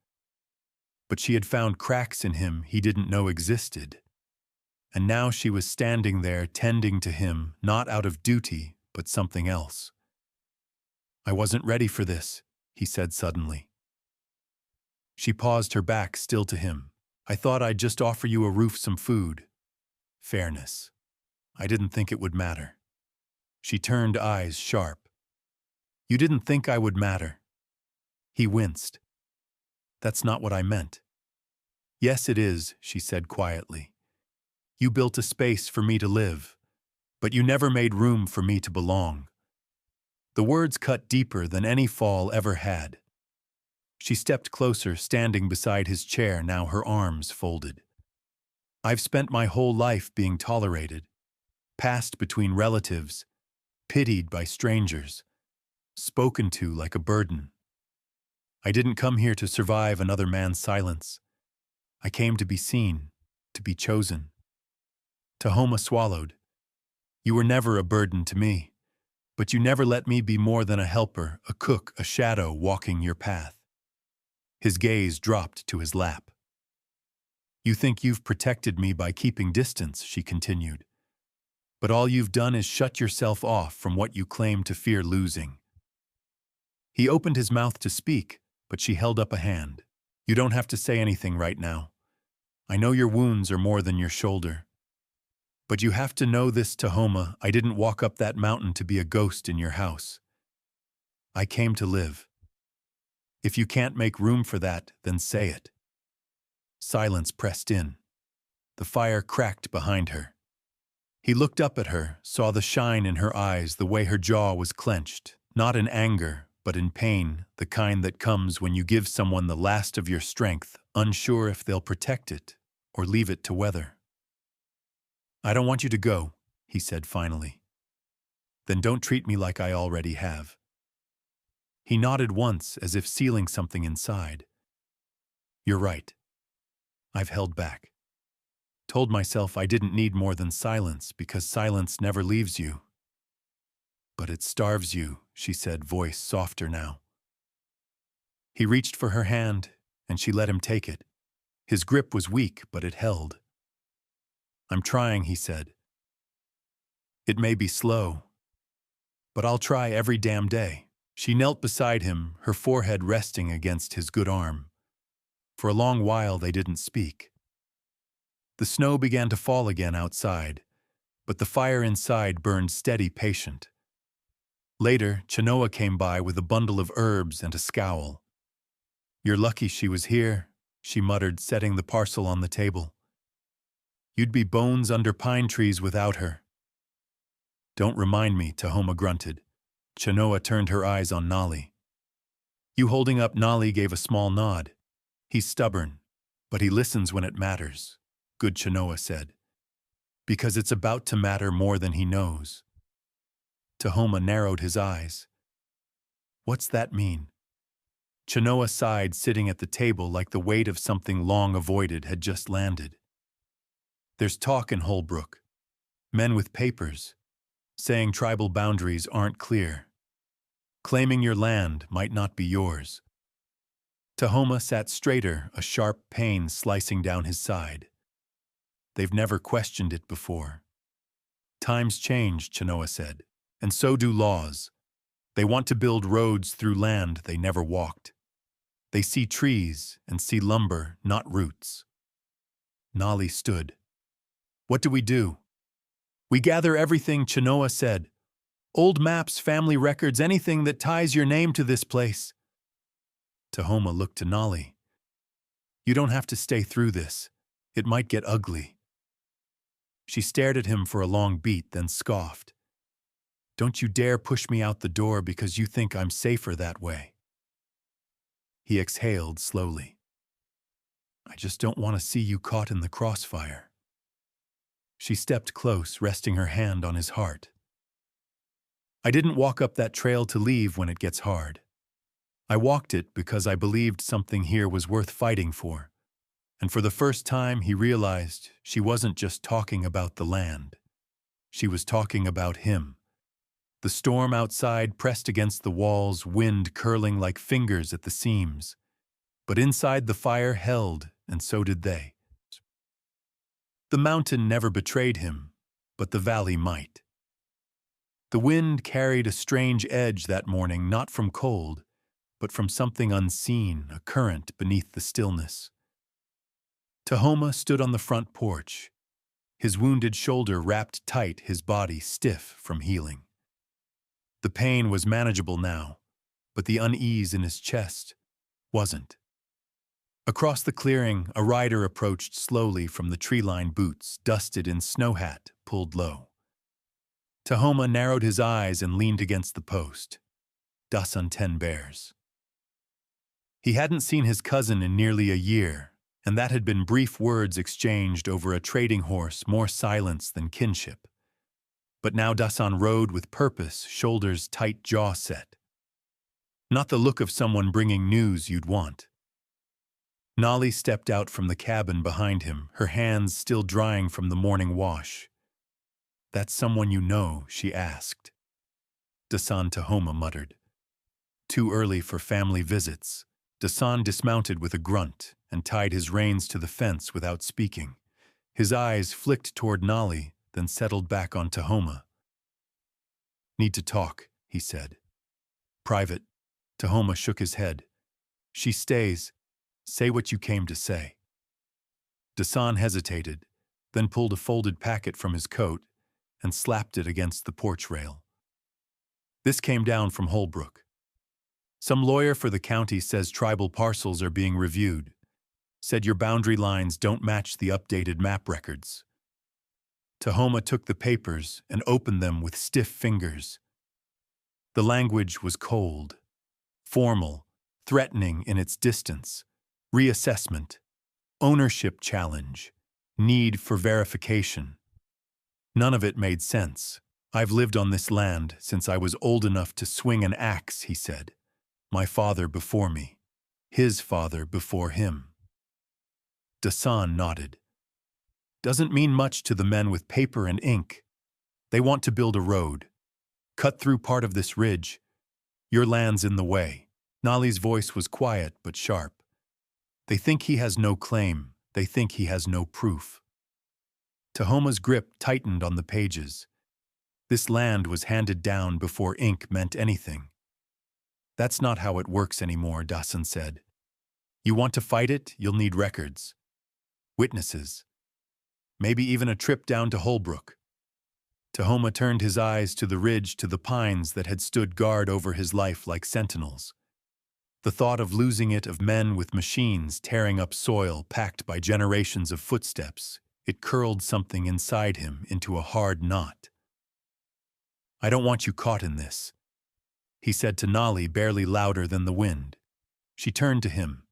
But she had found cracks in him he didn't know existed. And now she was standing there tending to him, not out of duty, but something else. "I wasn't ready for this," he said suddenly. She paused, her back still to him. "I thought I'd just offer you a roof, some food." Fairness. "I didn't think it would matter." She turned, eyes sharp. "You didn't think I would matter." He winced. "That's not what I meant." "Yes, it is," she said quietly. "You built a space for me to live, but you never made room for me to belong." The words cut deeper than any fall ever had. She stepped closer, standing beside his chair, now her arms folded. "I've spent my whole life being tolerated, passed between relatives, pitied by strangers, spoken to like a burden. I didn't come here to survive another man's silence. I came to be seen, to be chosen." Tahoma swallowed. "You were never a burden to me, but you never let me be more than a helper, a cook, a shadow walking your path." His gaze dropped to his lap. "You think you've protected me by keeping distance," she continued. "But all you've done is shut yourself off from what you claim to fear losing." He opened his mouth to speak, but she held up a hand. "You don't have to say anything right now. I know your wounds are more than your shoulder. But you have to know this, Tahoma, I didn't walk up that mountain to be a ghost in your house. I came to live. If you can't make room for that, then say it." Silence pressed in. The fire cracked behind her. He looked up at her, saw the shine in her eyes, the way her jaw was clenched, not in anger, but in pain, the kind that comes when you give someone the last of your strength, unsure if they'll protect it or leave it to weather. "I don't want you to go," he said finally. "Then don't treat me like I already have." He nodded once, as if sealing something inside. "You're right. I've held back. Told myself I didn't need more than silence, because silence never leaves you." "But it starves you," she said, voice softer now. He reached for her hand, and she let him take it. His grip was weak, but it held. "I'm trying," he said. "It may be slow, but I'll try every damn day." She knelt beside him, her forehead resting against his good arm. For a long while they didn't speak. The snow began to fall again outside, but the fire inside burned steady, patient. Later, Chenoa came by with a bundle of herbs and a scowl. "You're lucky she was here," she muttered, setting the parcel on the table. "You'd be bones under pine trees without her." "Don't remind me," Tahoma grunted. Chenoa turned her eyes on Nali. "You holding up?" Nali gave a small nod. "He's stubborn, but he listens when it matters," good Chenoa said. "Because it's about to matter more than he knows." Tahoma narrowed his eyes. "What's that mean?" Chenoa sighed, sitting at the table like the weight of something long avoided had just landed. "There's talk in Holbrook. Men with papers, saying tribal boundaries aren't clear. Claiming your land might not be yours." Tahoma sat straighter, a sharp pain slicing down his side. "They've never questioned it before." "Times change," Chenoa said, "and so do laws. They want to build roads through land they never walked. They see trees and see lumber, not roots." Nali stood. "What do we do?" "We gather everything," Chenoa said. "Old maps, family records, anything that ties your name to this place." Tahoma looked to Nali. "You don't have to stay through this. It might get ugly." She stared at him for a long beat, then scoffed. "Don't you dare push me out the door because you think I'm safer that way." He exhaled slowly. "I just don't want to see you caught in the crossfire." She stepped close, resting her hand on his heart. "I didn't walk up that trail to leave when it gets hard. I walked it because I believed something here was worth fighting for." And for the first time he realized she wasn't just talking about the land. She was talking about him. The storm outside pressed against the walls, wind curling like fingers at the seams. But inside the fire held, and so did they. The mountain never betrayed him, but the valley might. The wind carried a strange edge that morning, not from cold, but from something unseen, a current beneath the stillness. Tahoma stood on the front porch, his wounded shoulder wrapped tight, his body stiff from healing. The pain was manageable now, but the unease in his chest wasn't. Across the clearing, a rider approached slowly from the tree-lined boots, dusted in snow hat, pulled low. Tahoma narrowed his eyes and leaned against the post. "Das 10 bears." He hadn't seen his cousin in nearly a year, and that had been brief words exchanged over a trading horse, more silence than kinship. But now Dasan rode with purpose, shoulders tight, jaw set. Not the look of someone bringing news you'd want. Nali stepped out from the cabin behind him, her hands still drying from the morning wash. "That's someone you know?" she asked. Dasan Tahoma muttered. "Too early for family visits." Dasan dismounted with a grunt and tied his reins to the fence without speaking. His eyes flicked toward Nali, then settled back on Tahoma. "Need to talk," he said. "Private." Tahoma shook his head. "She stays. Say what you came to say." Dasan hesitated, then pulled a folded packet from his coat and slapped it against the porch rail. "This came down from Holbrook. Some lawyer for the county says tribal parcels are being reviewed. Said your boundary lines don't match the updated map records." Tahoma took the papers and opened them with stiff fingers. The language was cold, formal, threatening in its distance. Reassessment, ownership challenge, need for verification. None of it made sense. "I've lived on this land since I was old enough to swing an axe," he said. "My father before me, his father before him." Dasan nodded. "Doesn't mean much to the men with paper and ink. They want to build a road, cut through part of this ridge. Your land's in the way." Nali's voice was quiet but sharp. They think he has no claim. They think he has no proof. Tahoma's grip tightened on the pages. This land was handed down before ink meant anything. That's not how it works anymore, Dawson said. You want to fight it, you'll need records. Witnesses. Maybe even a trip down to Holbrook. Tahoma turned his eyes to the ridge, to the pines that had stood guard over his life like sentinels. The thought of losing it, of men with machines tearing up soil packed by generations of footsteps, it curled something inside him into a hard knot. I don't want you caught in this, he said to Nolly, barely louder than the wind. She turned to him.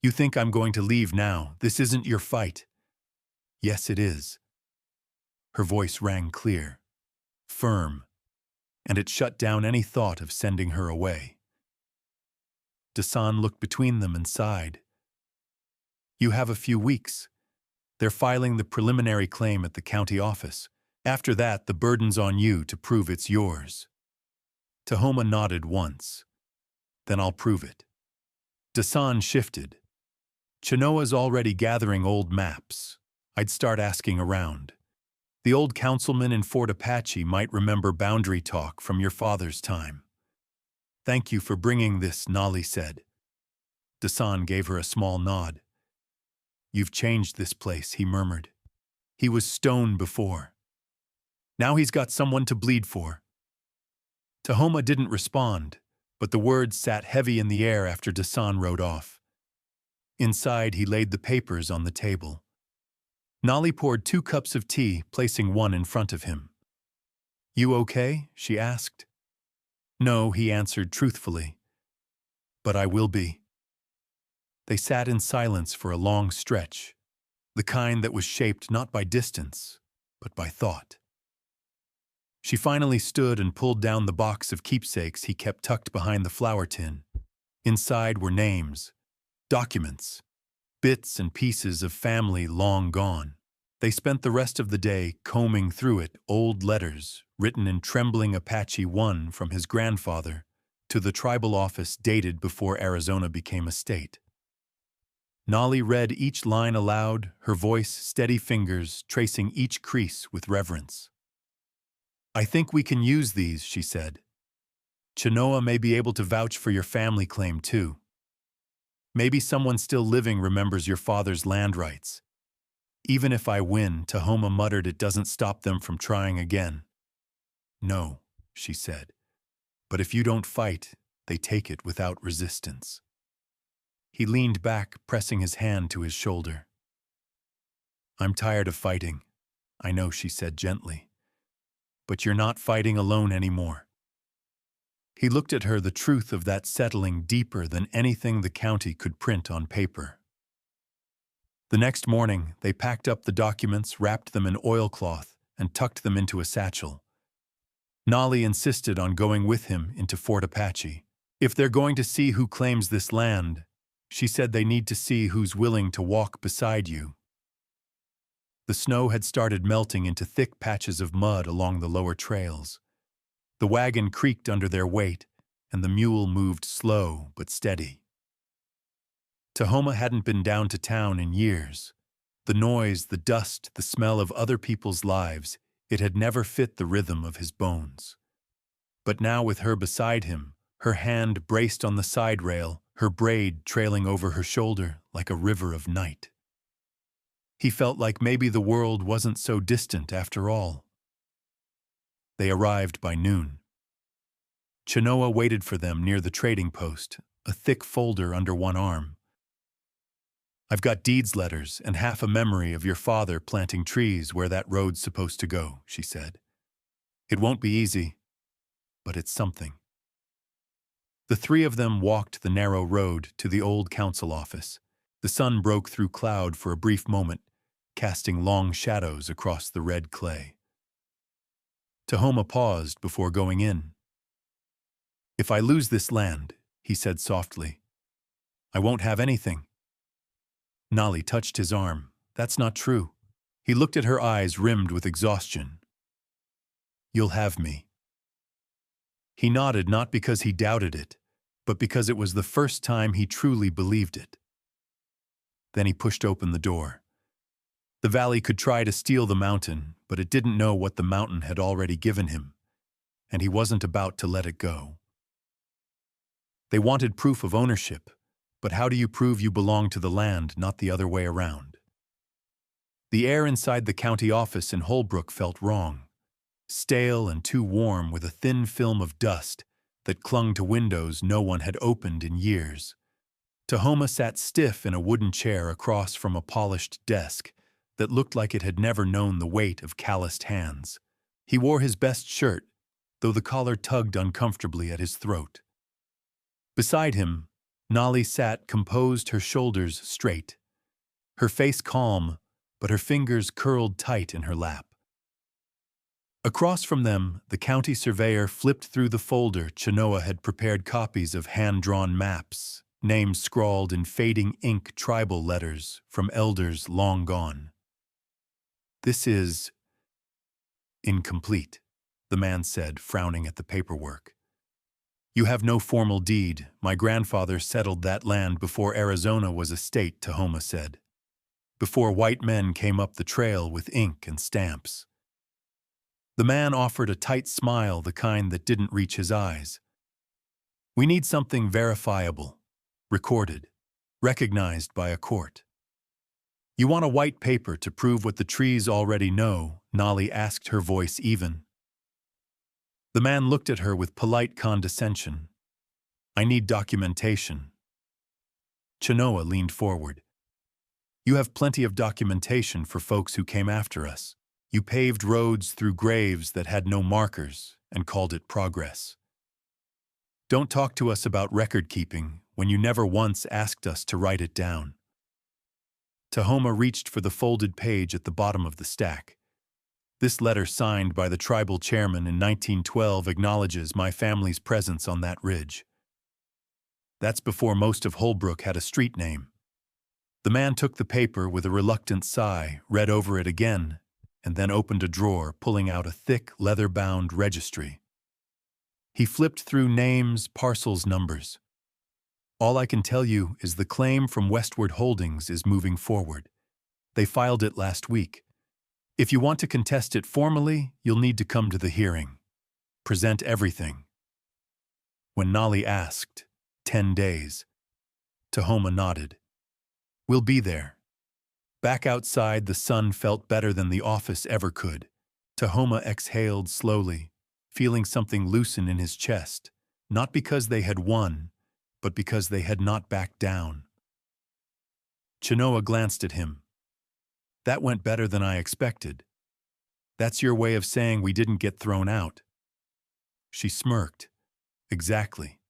You think I'm going to leave now? This isn't your fight. Yes, it is. Her voice rang clear, firm, and it shut down any thought of sending her away. Dasan looked between them and sighed. You have a few weeks. They're filing the preliminary claim at the county office. After that, the burden's on you to prove it's yours. Tahoma nodded once. Then I'll prove it. Dasan shifted. Chenoa's already gathering old maps. I'd start asking around. The old councilman in Fort Apache might remember boundary talk from your father's time. Thank you for bringing this, Nolly said. Dasan gave her a small nod. You've changed this place, he murmured. He was stone before. Now he's got someone to bleed for. Tahoma didn't respond, but the words sat heavy in the air after Dasan rode off. Inside, he laid the papers on the table. Nolly poured 2 cups of tea, placing one in front of him. You okay? She asked. No, he answered truthfully. But I will be. They sat in silence for a long stretch, the kind that was shaped not by distance, but by thought. She finally stood and pulled down the box of keepsakes he kept tucked behind the flour tin. Inside were names, documents, bits and pieces of family long gone. They spent the rest of the day combing through it, old letters written in trembling Apache, one from his grandfather to the tribal office dated before Arizona became a state. Nolly read each line aloud, her voice steady, fingers tracing each crease with reverence. I think we can use these, she said. Chenoa may be able to vouch for your family claim, too. Maybe someone still living remembers your father's land rights. Even if I win, Tahoma muttered, it doesn't stop them from trying again. No, she said. But if you don't fight, they take it without resistance. He leaned back, pressing his hand to his shoulder. I'm tired of fighting, I know, she said gently. But you're not fighting alone anymore. He looked at her, the truth of that settling deeper than anything the county could print on paper. The next morning, they packed up the documents, wrapped them in oilcloth, and tucked them into a satchel. Nolly insisted on going with him into Fort Apache. If they're going to see who claims this land, she said, they need to see who's willing to walk beside you. The snow had started melting into thick patches of mud along the lower trails. The wagon creaked under their weight, and the mule moved slow but steady. Tahoma hadn't been down to town in years. The noise, the dust, the smell of other people's lives, it had never fit the rhythm of his bones. But now, with her beside him, her hand braced on the side rail, her braid trailing over her shoulder like a river of night, he felt like maybe the world wasn't so distant after all. They arrived by noon. Chenoa waited for them near the trading post, a thick folder under one arm. I've got deeds letters and half a memory of your father planting trees where that road's supposed to go, she said. It won't be easy, but it's something. The 3 of them walked the narrow road to the old council office. The sun broke through cloud for a brief moment, casting long shadows across the red clay. Tahoma paused before going in. If I lose this land, he said softly, I won't have anything. Nolly touched his arm. That's not true. He looked at her eyes rimmed with exhaustion. You'll have me. He nodded, not because he doubted it, but because it was the first time he truly believed it. Then he pushed open the door. The valley could try to steal the mountain, but it didn't know what the mountain had already given him, and he wasn't about to let it go. They wanted proof of ownership, but how do you prove you belong to the land, not the other way around? The air inside the county office in Holbrook felt wrong, stale and too warm with a thin film of dust that clung to windows no one had opened in years. Tahoma sat stiff in a wooden chair across from a polished desk that looked like it had never known the weight of calloused hands. He wore his best shirt, though the collar tugged uncomfortably at his throat. Beside him, Nolly sat composed, her shoulders straight, her face calm, but her fingers curled tight in her lap. Across from them, the county surveyor flipped through the folder Chenoa had prepared copies of hand-drawn maps, names scrawled in fading ink tribal letters from elders long gone. "This is incomplete," the man said, frowning at the paperwork. "You have no formal deed. My grandfather settled that land before Arizona was a state," Tahoma said. "Before white men came up the trail with ink and stamps." The man offered a tight smile, the kind that didn't reach his eyes. "We need something verifiable, recorded, recognized by a court." "You want a white paper to prove what the trees already know?" Nolly asked, her voice even. The man looked at her with polite condescension. "I need documentation." Chenoa leaned forward. "You have plenty of documentation for folks who came after us. You paved roads through graves that had no markers and called it progress. Don't talk to us about record-keeping when you never once asked us to write it down." Tahoma reached for the folded page at the bottom of the stack. "This letter signed by the tribal chairman in 1912 acknowledges my family's presence on that ridge. That's before most of Holbrook had a street name." The man took the paper with a reluctant sigh, read over it again, and then opened a drawer, pulling out a thick, leather-bound registry. He flipped through names, parcels, numbers. "All I can tell you is the claim from Westward Holdings is moving forward. They filed it last week. If you want to contest it formally, you'll need to come to the hearing. Present everything." When Nolly asked, 10 days, Tahoma nodded. "We'll be there." Back outside, the sun felt better than the office ever could. Tahoma exhaled slowly, feeling something loosen in his chest, not because they had won, but because they had not backed down. Chenoa glanced at him. "That went better than I expected. That's your way of saying we didn't get thrown out." She smirked. "Exactly."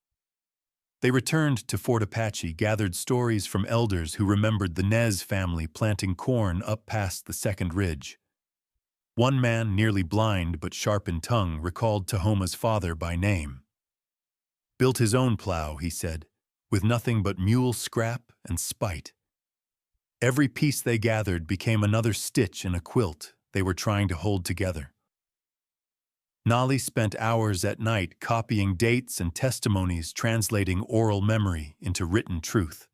They returned to Fort Apache, gathered stories from elders who remembered the Nez family planting corn up past the second ridge. One man, nearly blind but sharp in tongue, recalled Tahoma's father by name. "Built his own plow," he said, "with nothing but mule scrap and spite." Every piece they gathered became another stitch in a quilt they were trying to hold together. Nolly spent hours at night copying dates and testimonies, translating oral memory into written truth.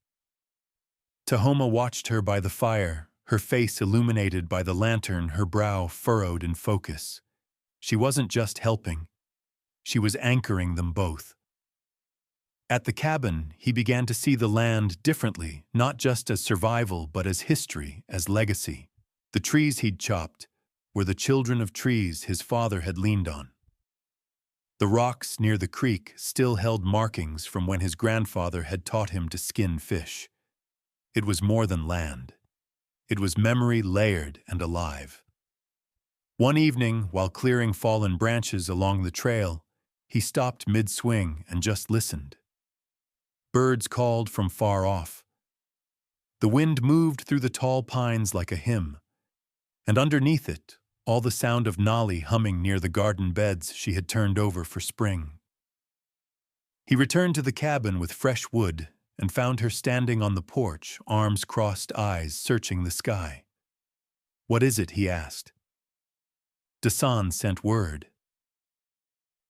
Tahoma watched her by the fire, her face illuminated by the lantern, her brow furrowed in focus. She wasn't just helping. She was anchoring them both. At the cabin, he began to see the land differently, not just as survival, but as history, as legacy. The trees he'd chopped were the children of trees his father had leaned on. The rocks near the creek still held markings from when his grandfather had taught him to skin fish. It was more than land. It was memory layered and alive. One evening, while clearing fallen branches along the trail, he stopped mid-swing and just listened. Birds called from far off. The wind moved through the tall pines like a hymn, and underneath it, all the sound of Nolly humming near the garden beds she had turned over for spring. He returned to the cabin with fresh wood and found her standing on the porch, arms crossed, eyes searching the sky. "What is it?" he asked. "Dasan sent word.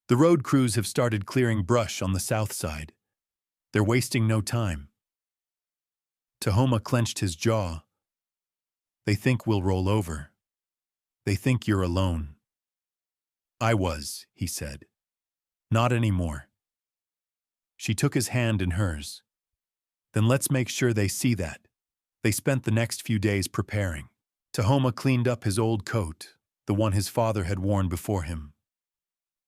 The road crews have started clearing brush on the south side. They're wasting no time." Tahoma clenched his jaw. They think we'll roll over. They think you're alone. I was, he said. Not anymore. She took his hand in hers. Then let's make sure they see that. They spent the next few days preparing. Tahoma cleaned up his old coat, the one his father had worn before him.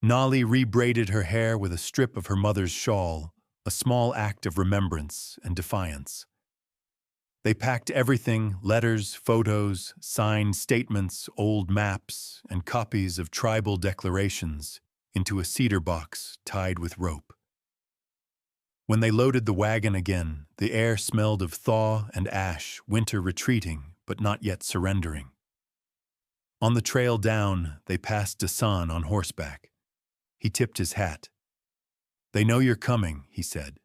Nali rebraided her hair with a strip of her mother's shawl, a small act of remembrance and defiance. They packed everything, letters, photos, signed statements, old maps, and copies of tribal declarations, into a cedar box tied with rope. When they loaded the wagon again, the air smelled of thaw and ash, winter retreating, but not yet surrendering. On the trail down, they passed Dasan on horseback. He tipped his hat. They know you're coming, he said.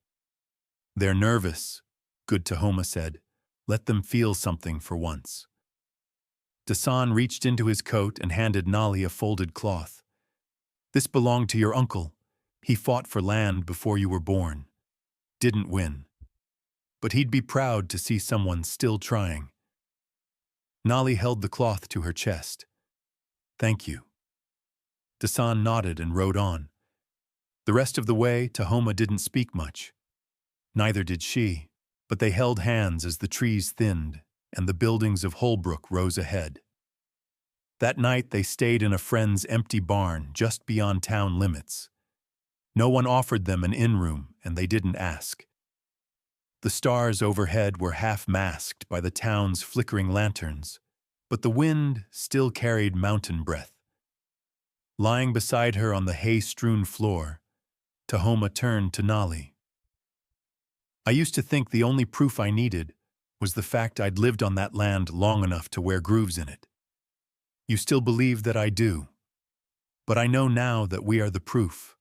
They're nervous, Good Tahoma said. Let them feel something for once. Dasan reached into his coat and handed Nali a folded cloth. This belonged to your uncle. He fought for land before you were born. Didn't win. But he'd be proud to see someone still trying. Nali held the cloth to her chest. Thank you. Dasan nodded and rode on. The rest of the way, Tahoma didn't speak much. Neither did she, but they held hands as the trees thinned and the buildings of Holbrook rose ahead. That night they stayed in a friend's empty barn just beyond town limits. No one offered them an inn room, and they didn't ask. The stars overhead were half-masked by the town's flickering lanterns, but the wind still carried mountain breath. Lying beside her on the hay-strewn floor, Tahoma turned to Nali. I used to think the only proof I needed was the fact I'd lived on that land long enough to wear grooves in it. You still believe that I do, but I know now that we are the proof.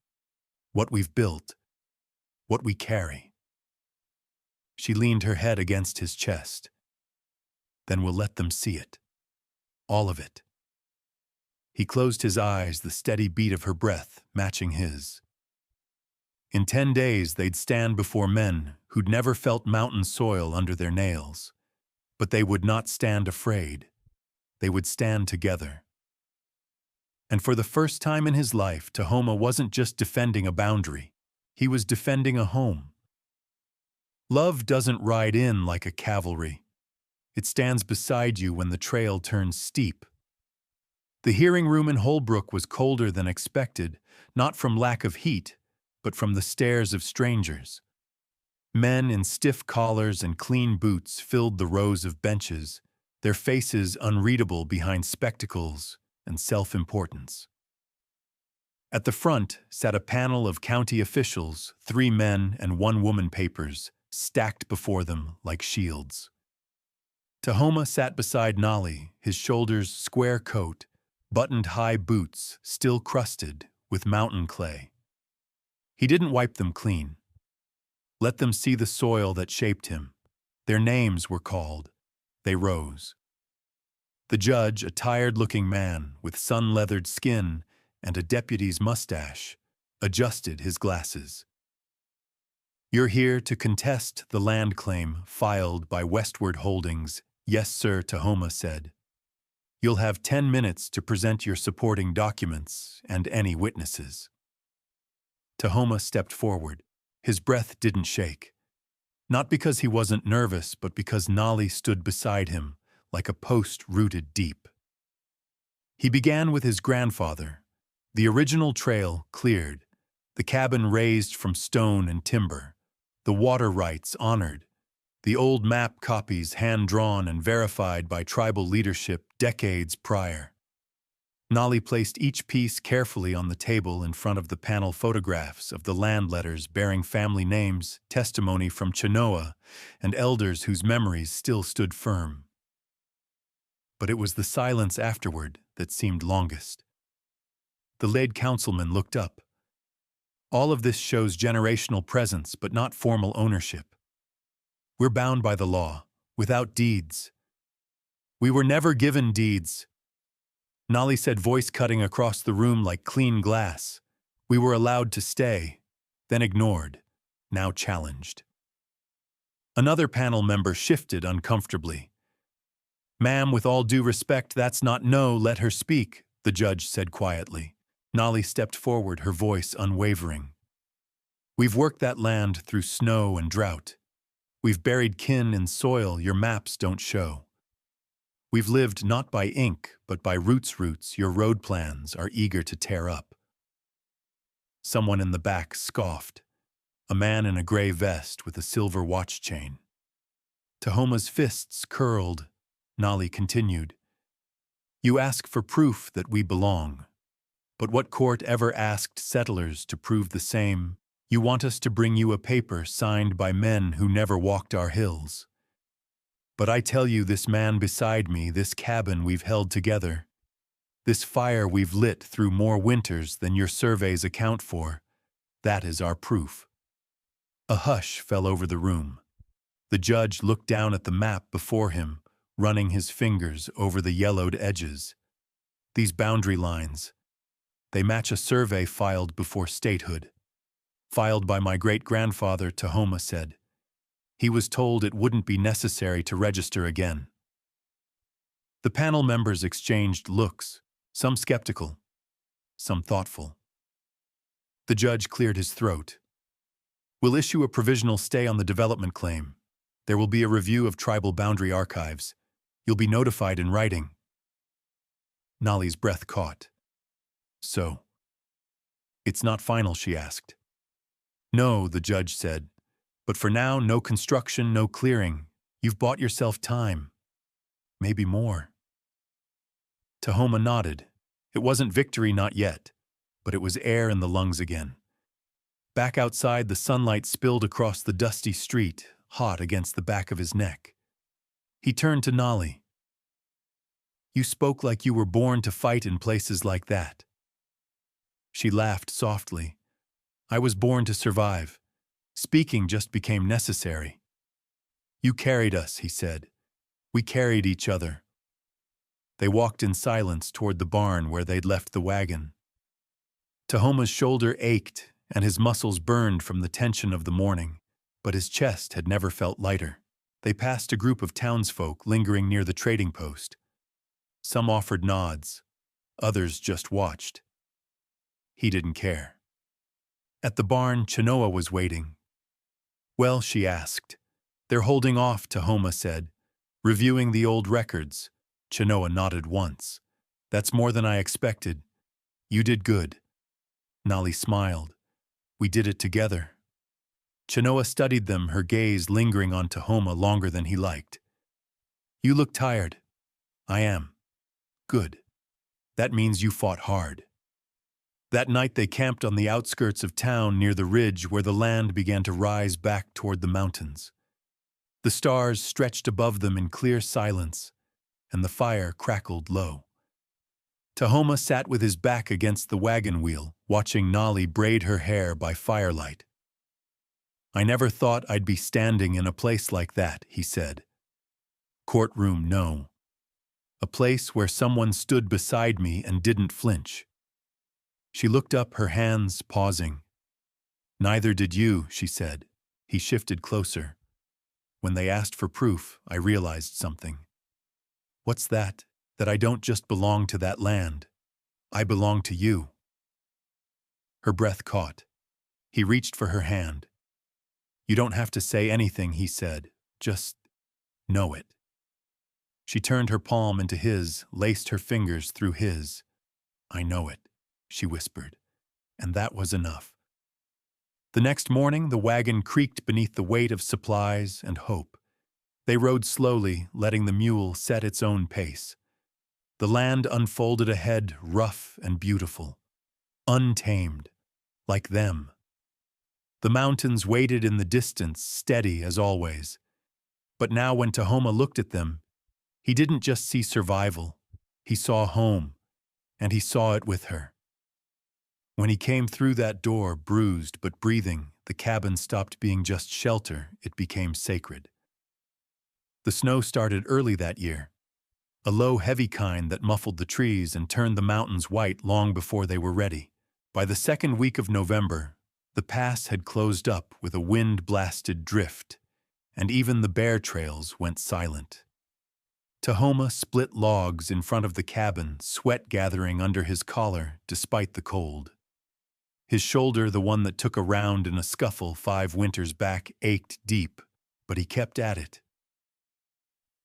What we've built, what we carry. She leaned her head against his chest. Then we'll let them see it. All of it. He closed his eyes, the steady beat of her breath matching his. In 10 days they'd stand before men who'd never felt mountain soil under their nails. But they would not stand afraid. They would stand together. And for the first time in his life, Tahoma wasn't just defending a boundary. He was defending a home. Love doesn't ride in like a cavalry. It stands beside you when the trail turns steep. The hearing room in Holbrook was colder than expected, not from lack of heat, but from the stares of strangers. Men in stiff collars and clean boots filled the rows of benches, their faces unreadable behind spectacles and self-importance. At the front sat a panel of county officials, 3 men and 1 woman papers, stacked before them like shields. Tahoma sat beside Nali, his shoulders square coat, buttoned high boots still crusted with mountain clay. He didn't wipe them clean. Let them see the soil that shaped him. Their names were called. They rose. The judge, a tired-looking man with sun-leathered skin and a deputy's mustache, adjusted his glasses. You're here to contest the land claim filed by Westward Holdings. Yes, sir, Tahoma said. You'll have 10 minutes to present your supporting documents and any witnesses. Tahoma stepped forward. His breath didn't shake. Not because he wasn't nervous, but because Nali stood beside him, like a post rooted deep. He began with his grandfather, the original trail cleared, the cabin raised from stone and timber, the water rights honored, the old map copies hand-drawn and verified by tribal leadership decades prior. Nali placed each piece carefully on the table in front of the panel photographs of the land letters bearing family names, testimony from Chenoa, and elders whose memories still stood firm. But it was the silence afterward that seemed longest. The laid councilman looked up. All of this shows generational presence, but not formal ownership. We're bound by the law, without deeds. We were never given deeds. Nali said, voice cutting across the room like clean glass. We were allowed to stay, then ignored, now challenged. Another panel member shifted uncomfortably. "Ma'am, with all due respect, that's not no, let her speak," the judge said quietly. Nolly stepped forward, her voice unwavering. "We've worked that land through snow and drought. We've buried kin in soil your maps don't show. We've lived not by ink, but by roots your road plans are eager to tear up." Someone in the back scoffed, a man in a gray vest with a silver watch chain. Tahoma's fists curled. Nolly continued, "You ask for proof that we belong. But what court ever asked settlers to prove the same? You want us to bring you a paper signed by men who never walked our hills. But I tell you, this man beside me, this cabin we've held together, this fire we've lit through more winters than your surveys account for, that is our proof." A hush fell over the room. The judge looked down at the map before him, running his fingers over the yellowed edges. "These boundary lines, they match a survey filed before statehood. Filed by my great-grandfather," Tahoma said. "He was told it wouldn't be necessary to register again." The panel members exchanged looks, some skeptical, some thoughtful. The judge cleared his throat. "We'll issue a provisional stay on the development claim. There will be a review of tribal boundary archives. You'll be notified in writing." Nolly's breath caught. "So, it's not final?" she asked. "No," the judge said. "But for now, no construction, no clearing. You've bought yourself time. Maybe more." Tahoma nodded. It wasn't victory, not yet, but it was air in the lungs again. Back outside, the sunlight spilled across the dusty street, hot against the back of his neck. He turned to Nolly. "You spoke like you were born to fight in places like that." She laughed softly. "I was born to survive. Speaking just became necessary." "You carried us," he said. "We carried each other." They walked in silence toward the barn where they'd left the wagon. Tahoma's shoulder ached and his muscles burned from the tension of the morning, but his chest had never felt lighter. They passed a group of townsfolk lingering near the trading post. Some offered nods, others just watched. He didn't care. At the barn, Chenoa was waiting. "Well," she asked. "They're holding off," Tahoma said. "Reviewing the old records." Chenoa nodded once. "That's more than I expected. You did good." Nolly smiled. "We did it together." Chenoa studied them, her gaze lingering on Tahoma longer than he liked. "You look tired." "I am." "Good. That means you fought hard." That night they camped on the outskirts of town near the ridge where the land began to rise back toward the mountains. The stars stretched above them in clear silence, and the fire crackled low. Tahoma sat with his back against the wagon wheel, watching Nolly braid her hair by firelight. "I never thought I'd be standing in a place like that," he said. "Courtroom, no. A place where someone stood beside me and didn't flinch." She looked up, her hands pausing. "Neither did you," she said. He shifted closer. "When they asked for proof, I realized something." "What's that?" "That I don't just belong to that land. I belong to you." Her breath caught. He reached for her hand. "You don't have to say anything," he said. "Just know it." She turned her palm into his, laced her fingers through his. "I know it," she whispered, and that was enough. The next morning, the wagon creaked beneath the weight of supplies and hope. They rode slowly, letting the mule set its own pace. The land unfolded ahead, rough and beautiful, untamed, like them. The mountains waited in the distance, steady as always. But now when Tahoma looked at them, he didn't just see survival, he saw home, and he saw it with her. When he came through that door, bruised but breathing, the cabin stopped being just shelter, it became sacred. The snow started early that year, a low, heavy kind that muffled the trees and turned the mountains white long before they were ready. By the second week of November, the pass had closed up with a wind-blasted drift, and even the bear trails went silent. Tahoma split logs in front of the cabin, sweat gathering under his collar despite the cold. His shoulder, the one that took a round in a scuffle 5 winters back, ached deep, but he kept at it.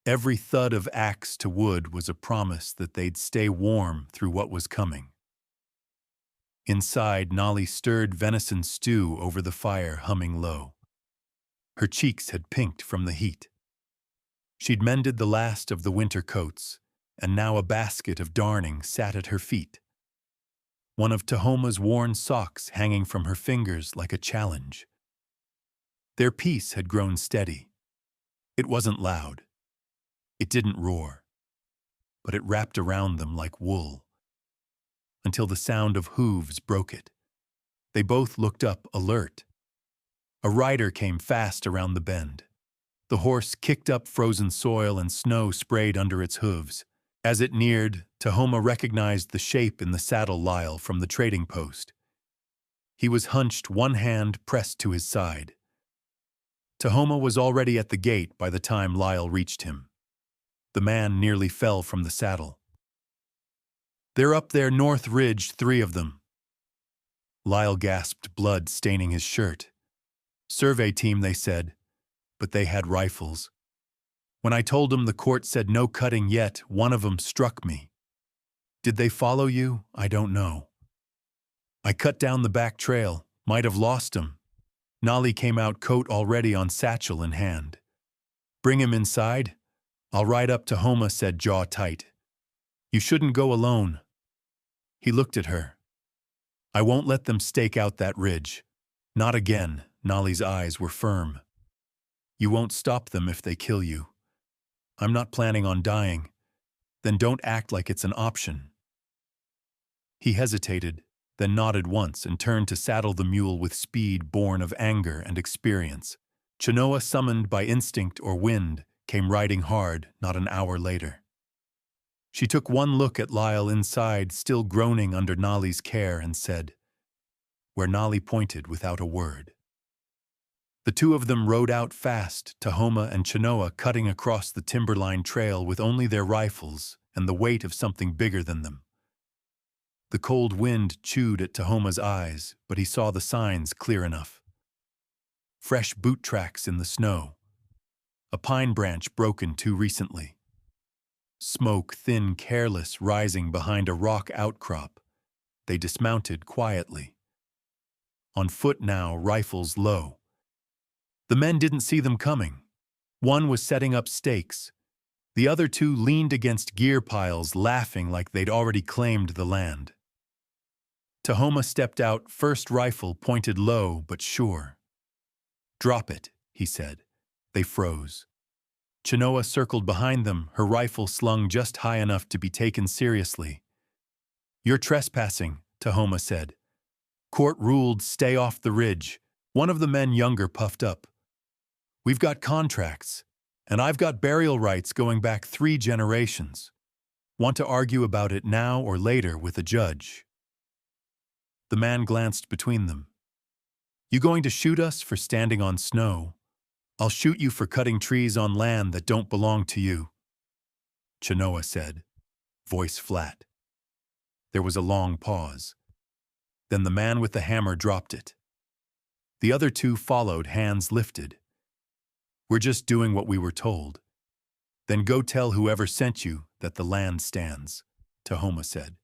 Every thud of axe to wood was a promise that they'd stay warm through what was coming. Inside, Nolly stirred venison stew over the fire, humming low. Her cheeks had pinked from the heat. She'd mended the last of the winter coats, and now a basket of darning sat at her feet. One of Tahoma's worn socks hanging from her fingers like a challenge. Their peace had grown steady. It wasn't loud. It didn't roar. But it wrapped around them like wool, until the sound of hooves broke it. They both looked up, alert. A rider came fast around the bend. The horse kicked up frozen soil and snow sprayed under its hooves. As it neared, Tahoma recognized the shape in the saddle Lyle from the trading post. He was hunched, one hand pressed to his side. Tahoma was already at the gate by the time Lyle reached him. The man nearly fell from the saddle. "They're up there North Ridge, 3 of them." Lyle gasped, blood staining his shirt. "Survey team," they said, but they had rifles. When I told them the court said no cutting yet, one of them struck me. Did they follow you? I don't know. I cut down the back trail, might have lost him. Nolly came out, coat already on, satchel in hand. "Bring him inside? I'll ride up." Tahoma said, jaw tight. "You shouldn't go alone." He looked at her. "I won't let them stake out that ridge. Not again." Nolly's eyes were firm. "You won't stop them if they kill you. I'm not planning on dying. Then don't act like it's an option." He hesitated, then nodded once and turned to saddle the mule with speed born of anger and experience. Chenoa, summoned by instinct or wind, came riding hard not an hour later. She took one look at Lyle inside, still groaning under Nolly's care, and said, where Nolly pointed without a word. The 2 of them rode out fast, Tahoma and Chenoa cutting across the timberline trail with only their rifles and the weight of something bigger than them. The cold wind chewed at Tahoma's eyes, but he saw the signs clear enough. Fresh boot tracks in the snow. A pine branch broken too recently. Smoke, thin, careless, rising behind a rock outcrop. They dismounted quietly. On foot now, rifles low. The men didn't see them coming. One was setting up stakes. The other 2 leaned against gear piles, laughing like they'd already claimed the land. Tahoma stepped out, first rifle pointed low but sure. "Drop it," he said. They froze. Chenoa circled behind them, her rifle slung just high enough to be taken seriously. "You're trespassing," Tahoma said. "Court ruled stay off the ridge." One of the men younger puffed up. "We've got contracts, and I've got burial rights going back 3 generations. Want to argue about it now or later with a judge?" The man glanced between them. "You going to shoot us for standing on snow? I'll shoot you for cutting trees on land that don't belong to you," Chenoa said, voice flat. There was a long pause. Then the man with the hammer dropped it. The other 2 followed, hands lifted. "We're just doing what we were told." "Then go tell whoever sent you that the land stands," Tahoma said.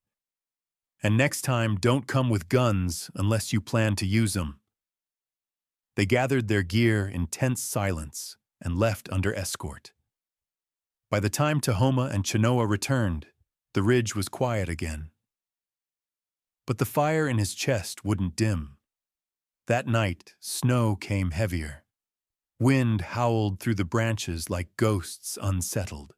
"And next time, don't come with guns unless you plan to use them." They gathered their gear in tense silence and left under escort. By the time Tahoma and Chenoa returned, the ridge was quiet again. But the fire in his chest wouldn't dim. That night, snow came heavier. Wind howled through the branches like ghosts unsettled.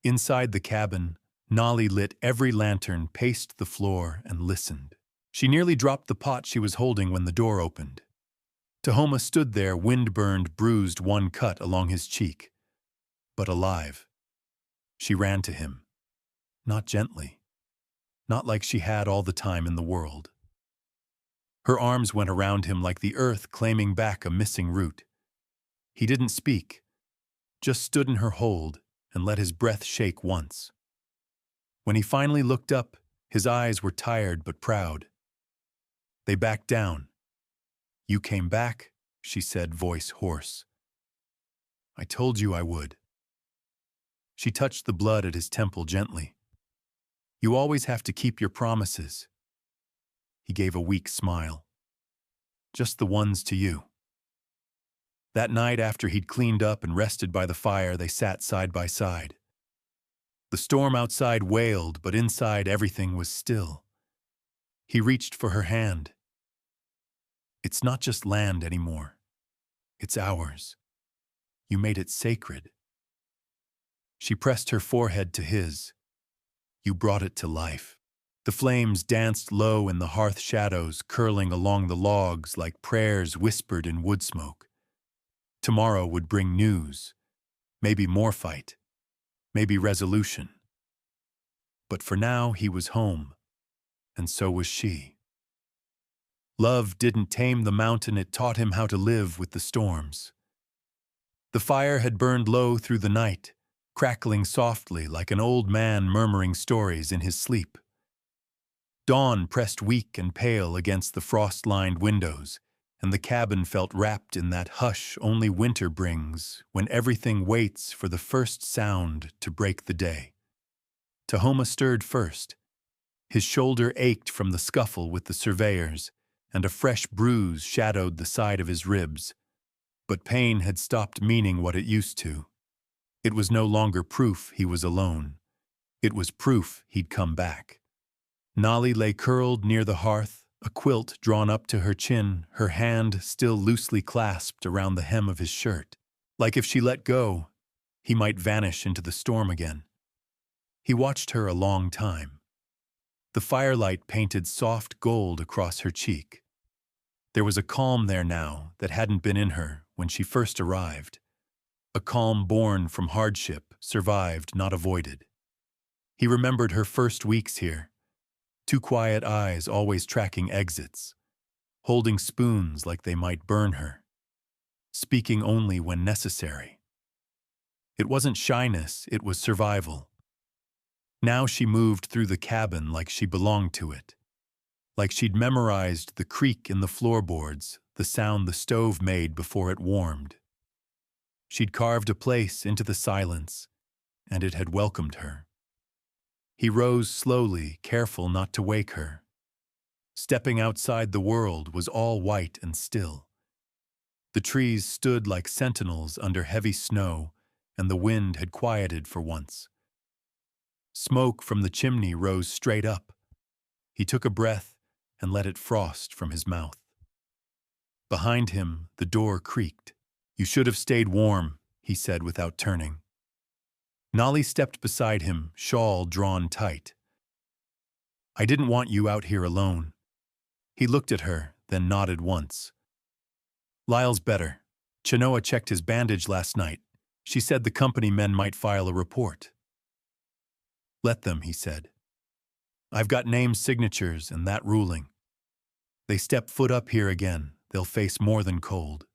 Inside the cabin, Nolly lit every lantern, paced the floor, and listened. She nearly dropped the pot she was holding when the door opened. Tahoma stood there, wind-burned, bruised, one cut along his cheek. But alive. She ran to him. Not gently. Not like she had all the time in the world. Her arms went around him like the earth claiming back a missing root. He didn't speak, just stood in her hold and let his breath shake once. When he finally looked up, his eyes were tired but proud. They backed down. "You came back," she said, voice hoarse. "I told you I would." She touched the blood at his temple gently. "You always have to keep your promises." He gave a weak smile. "Just the ones to you." That night, after he'd cleaned up and rested by the fire, they sat side by side. The storm outside wailed, but inside everything was still. He reached for her hand. "It's not just land anymore. It's ours. You made it sacred." She pressed her forehead to his. "You brought it to life." The flames danced low in the hearth shadows, curling along the logs like prayers whispered in wood smoke. Tomorrow would bring news, maybe more fight, maybe resolution. But for now, he was home, and so was she. Love didn't tame the mountain, it taught him how to live with the storms. The fire had burned low through the night, crackling softly like an old man murmuring stories in his sleep. Dawn pressed weak and pale against the frost-lined windows, and the cabin felt wrapped in that hush only winter brings, when everything waits for the first sound to break the day. Tahoma stirred first. His shoulder ached from the scuffle with the surveyors, and a fresh bruise shadowed the side of his ribs. But pain had stopped meaning what it used to. It was no longer proof he was alone. It was proof he'd come back. Nolly lay curled near the hearth, a quilt drawn up to her chin, her hand still loosely clasped around the hem of his shirt. Like if she let go, he might vanish into the storm again. He watched her a long time. The firelight painted soft gold across her cheek. There was a calm there now that hadn't been in her when she first arrived. A calm born from hardship, survived, not avoided. He remembered her first weeks here. Two quiet eyes always tracking exits, holding spoons like they might burn her, speaking only when necessary. It wasn't shyness, it was survival. Now she moved through the cabin like she belonged to it, like she'd memorized the creak in the floorboards, the sound the stove made before it warmed. She'd carved a place into the silence, and it had welcomed her. He rose slowly, careful not to wake her. Stepping outside the world was all white and still. The trees stood like sentinels under heavy snow, and the wind had quieted for once. Smoke from the chimney rose straight up. He took a breath and let it frost from his mouth. Behind him, the door creaked. "You should have stayed warm," he said without turning. Nolly stepped beside him, shawl drawn tight. "I didn't want you out here alone." He looked at her, then nodded once. "Lyle's better. Chenoa checked his bandage last night. She said the company men might file a report." "Let them," he said. "I've got name signatures and that ruling. They step foot up here again, they'll face more than cold."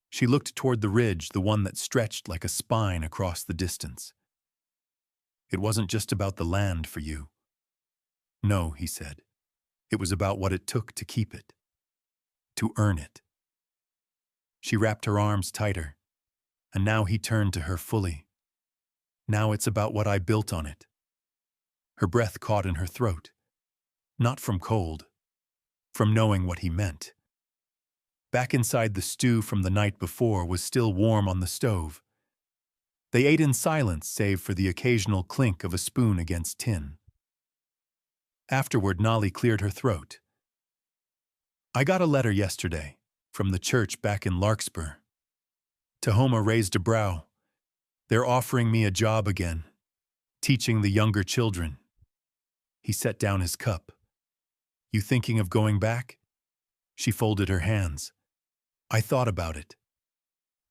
She looked toward the ridge, the one that stretched like a spine across the distance. "It wasn't just about the land for you." "No," he said. "It was about what it took to keep it. To earn it." She wrapped her arms tighter, and now he turned to her fully. "Now it's about what I built on it." Her breath caught in her throat. Not from cold, from knowing what he meant. Back inside, the stew from the night before was still warm on the stove. They ate in silence, save for the occasional clink of a spoon against tin. Afterward, Nolly cleared her throat. "I got a letter yesterday, from the church back in Larkspur." Tahoma raised a brow. "They're offering me a job again, teaching the younger children." He set down his cup. "You thinking of going back?" She folded her hands. "I thought about it.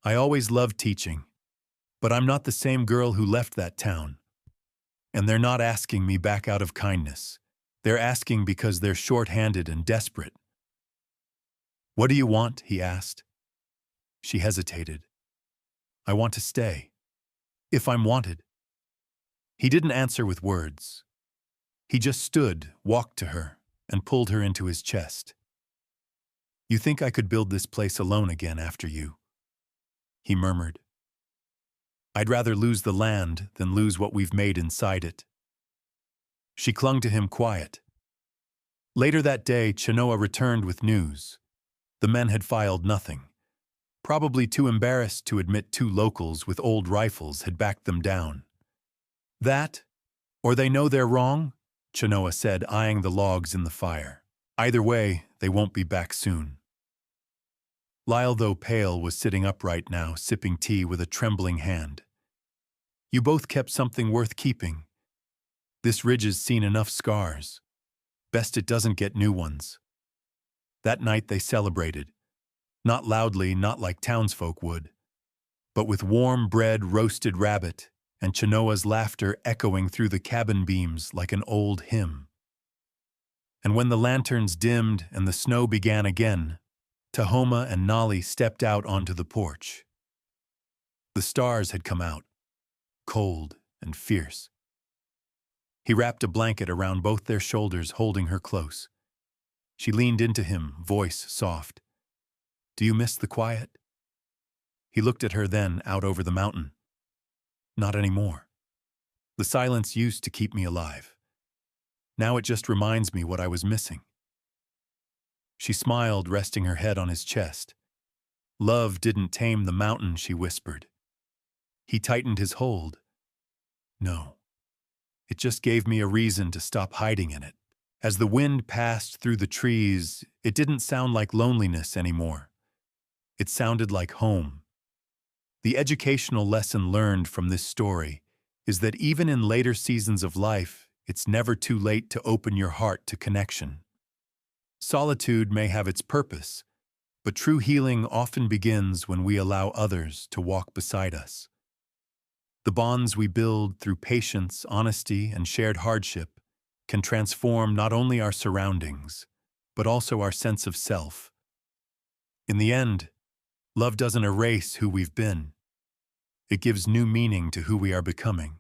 I always loved teaching, but I'm not the same girl who left that town. And they're not asking me back out of kindness. They're asking because they're short-handed and desperate." "What do you want?" he asked. She hesitated. I want to stay. If I'm wanted. He didn't answer with words. He just stood, walked to her, and pulled her into his chest. You think I could build this place alone again after you? He murmured. I'd rather lose the land than lose what we've made inside it. She clung to him quiet. Later that day, Chenoa returned with news. The men had filed nothing. Probably too embarrassed to admit 2 locals with old rifles had backed them down. That, or they know they're wrong, Chenoa said, eyeing the logs in the fire. Either way, they won't be back soon. Lyle, though pale, was sitting upright now, sipping tea with a trembling hand. You both kept something worth keeping. This ridge has seen enough scars. Best it doesn't get new ones. That night they celebrated. Not loudly, not like townsfolk would, but with warm bread, roasted rabbit, and Chenoa's laughter echoing through the cabin beams like an old hymn. And when the lanterns dimmed and the snow began again, Tahoma and Nolly stepped out onto the porch. The stars had come out, cold and fierce. He wrapped a blanket around both their shoulders, holding her close. She leaned into him, voice soft. Do you miss the quiet? He looked at her then, out over the mountain. Not anymore. The silence used to keep me alive. Now it just reminds me what I was missing. She smiled, resting her head on his chest. Love didn't tame the mountain, she whispered. He tightened his hold. No. It just gave me a reason to stop hiding in it. As the wind passed through the trees, it didn't sound like loneliness anymore. It sounded like home. The educational lesson learned from this story is that even in later seasons of life, it's never too late to open your heart to connection. Solitude may have its purpose, but true healing often begins when we allow others to walk beside us. The bonds we build through patience, honesty, and shared hardship can transform not only our surroundings, but also our sense of self. In the end, love doesn't erase who we've been. It gives new meaning to who we are becoming.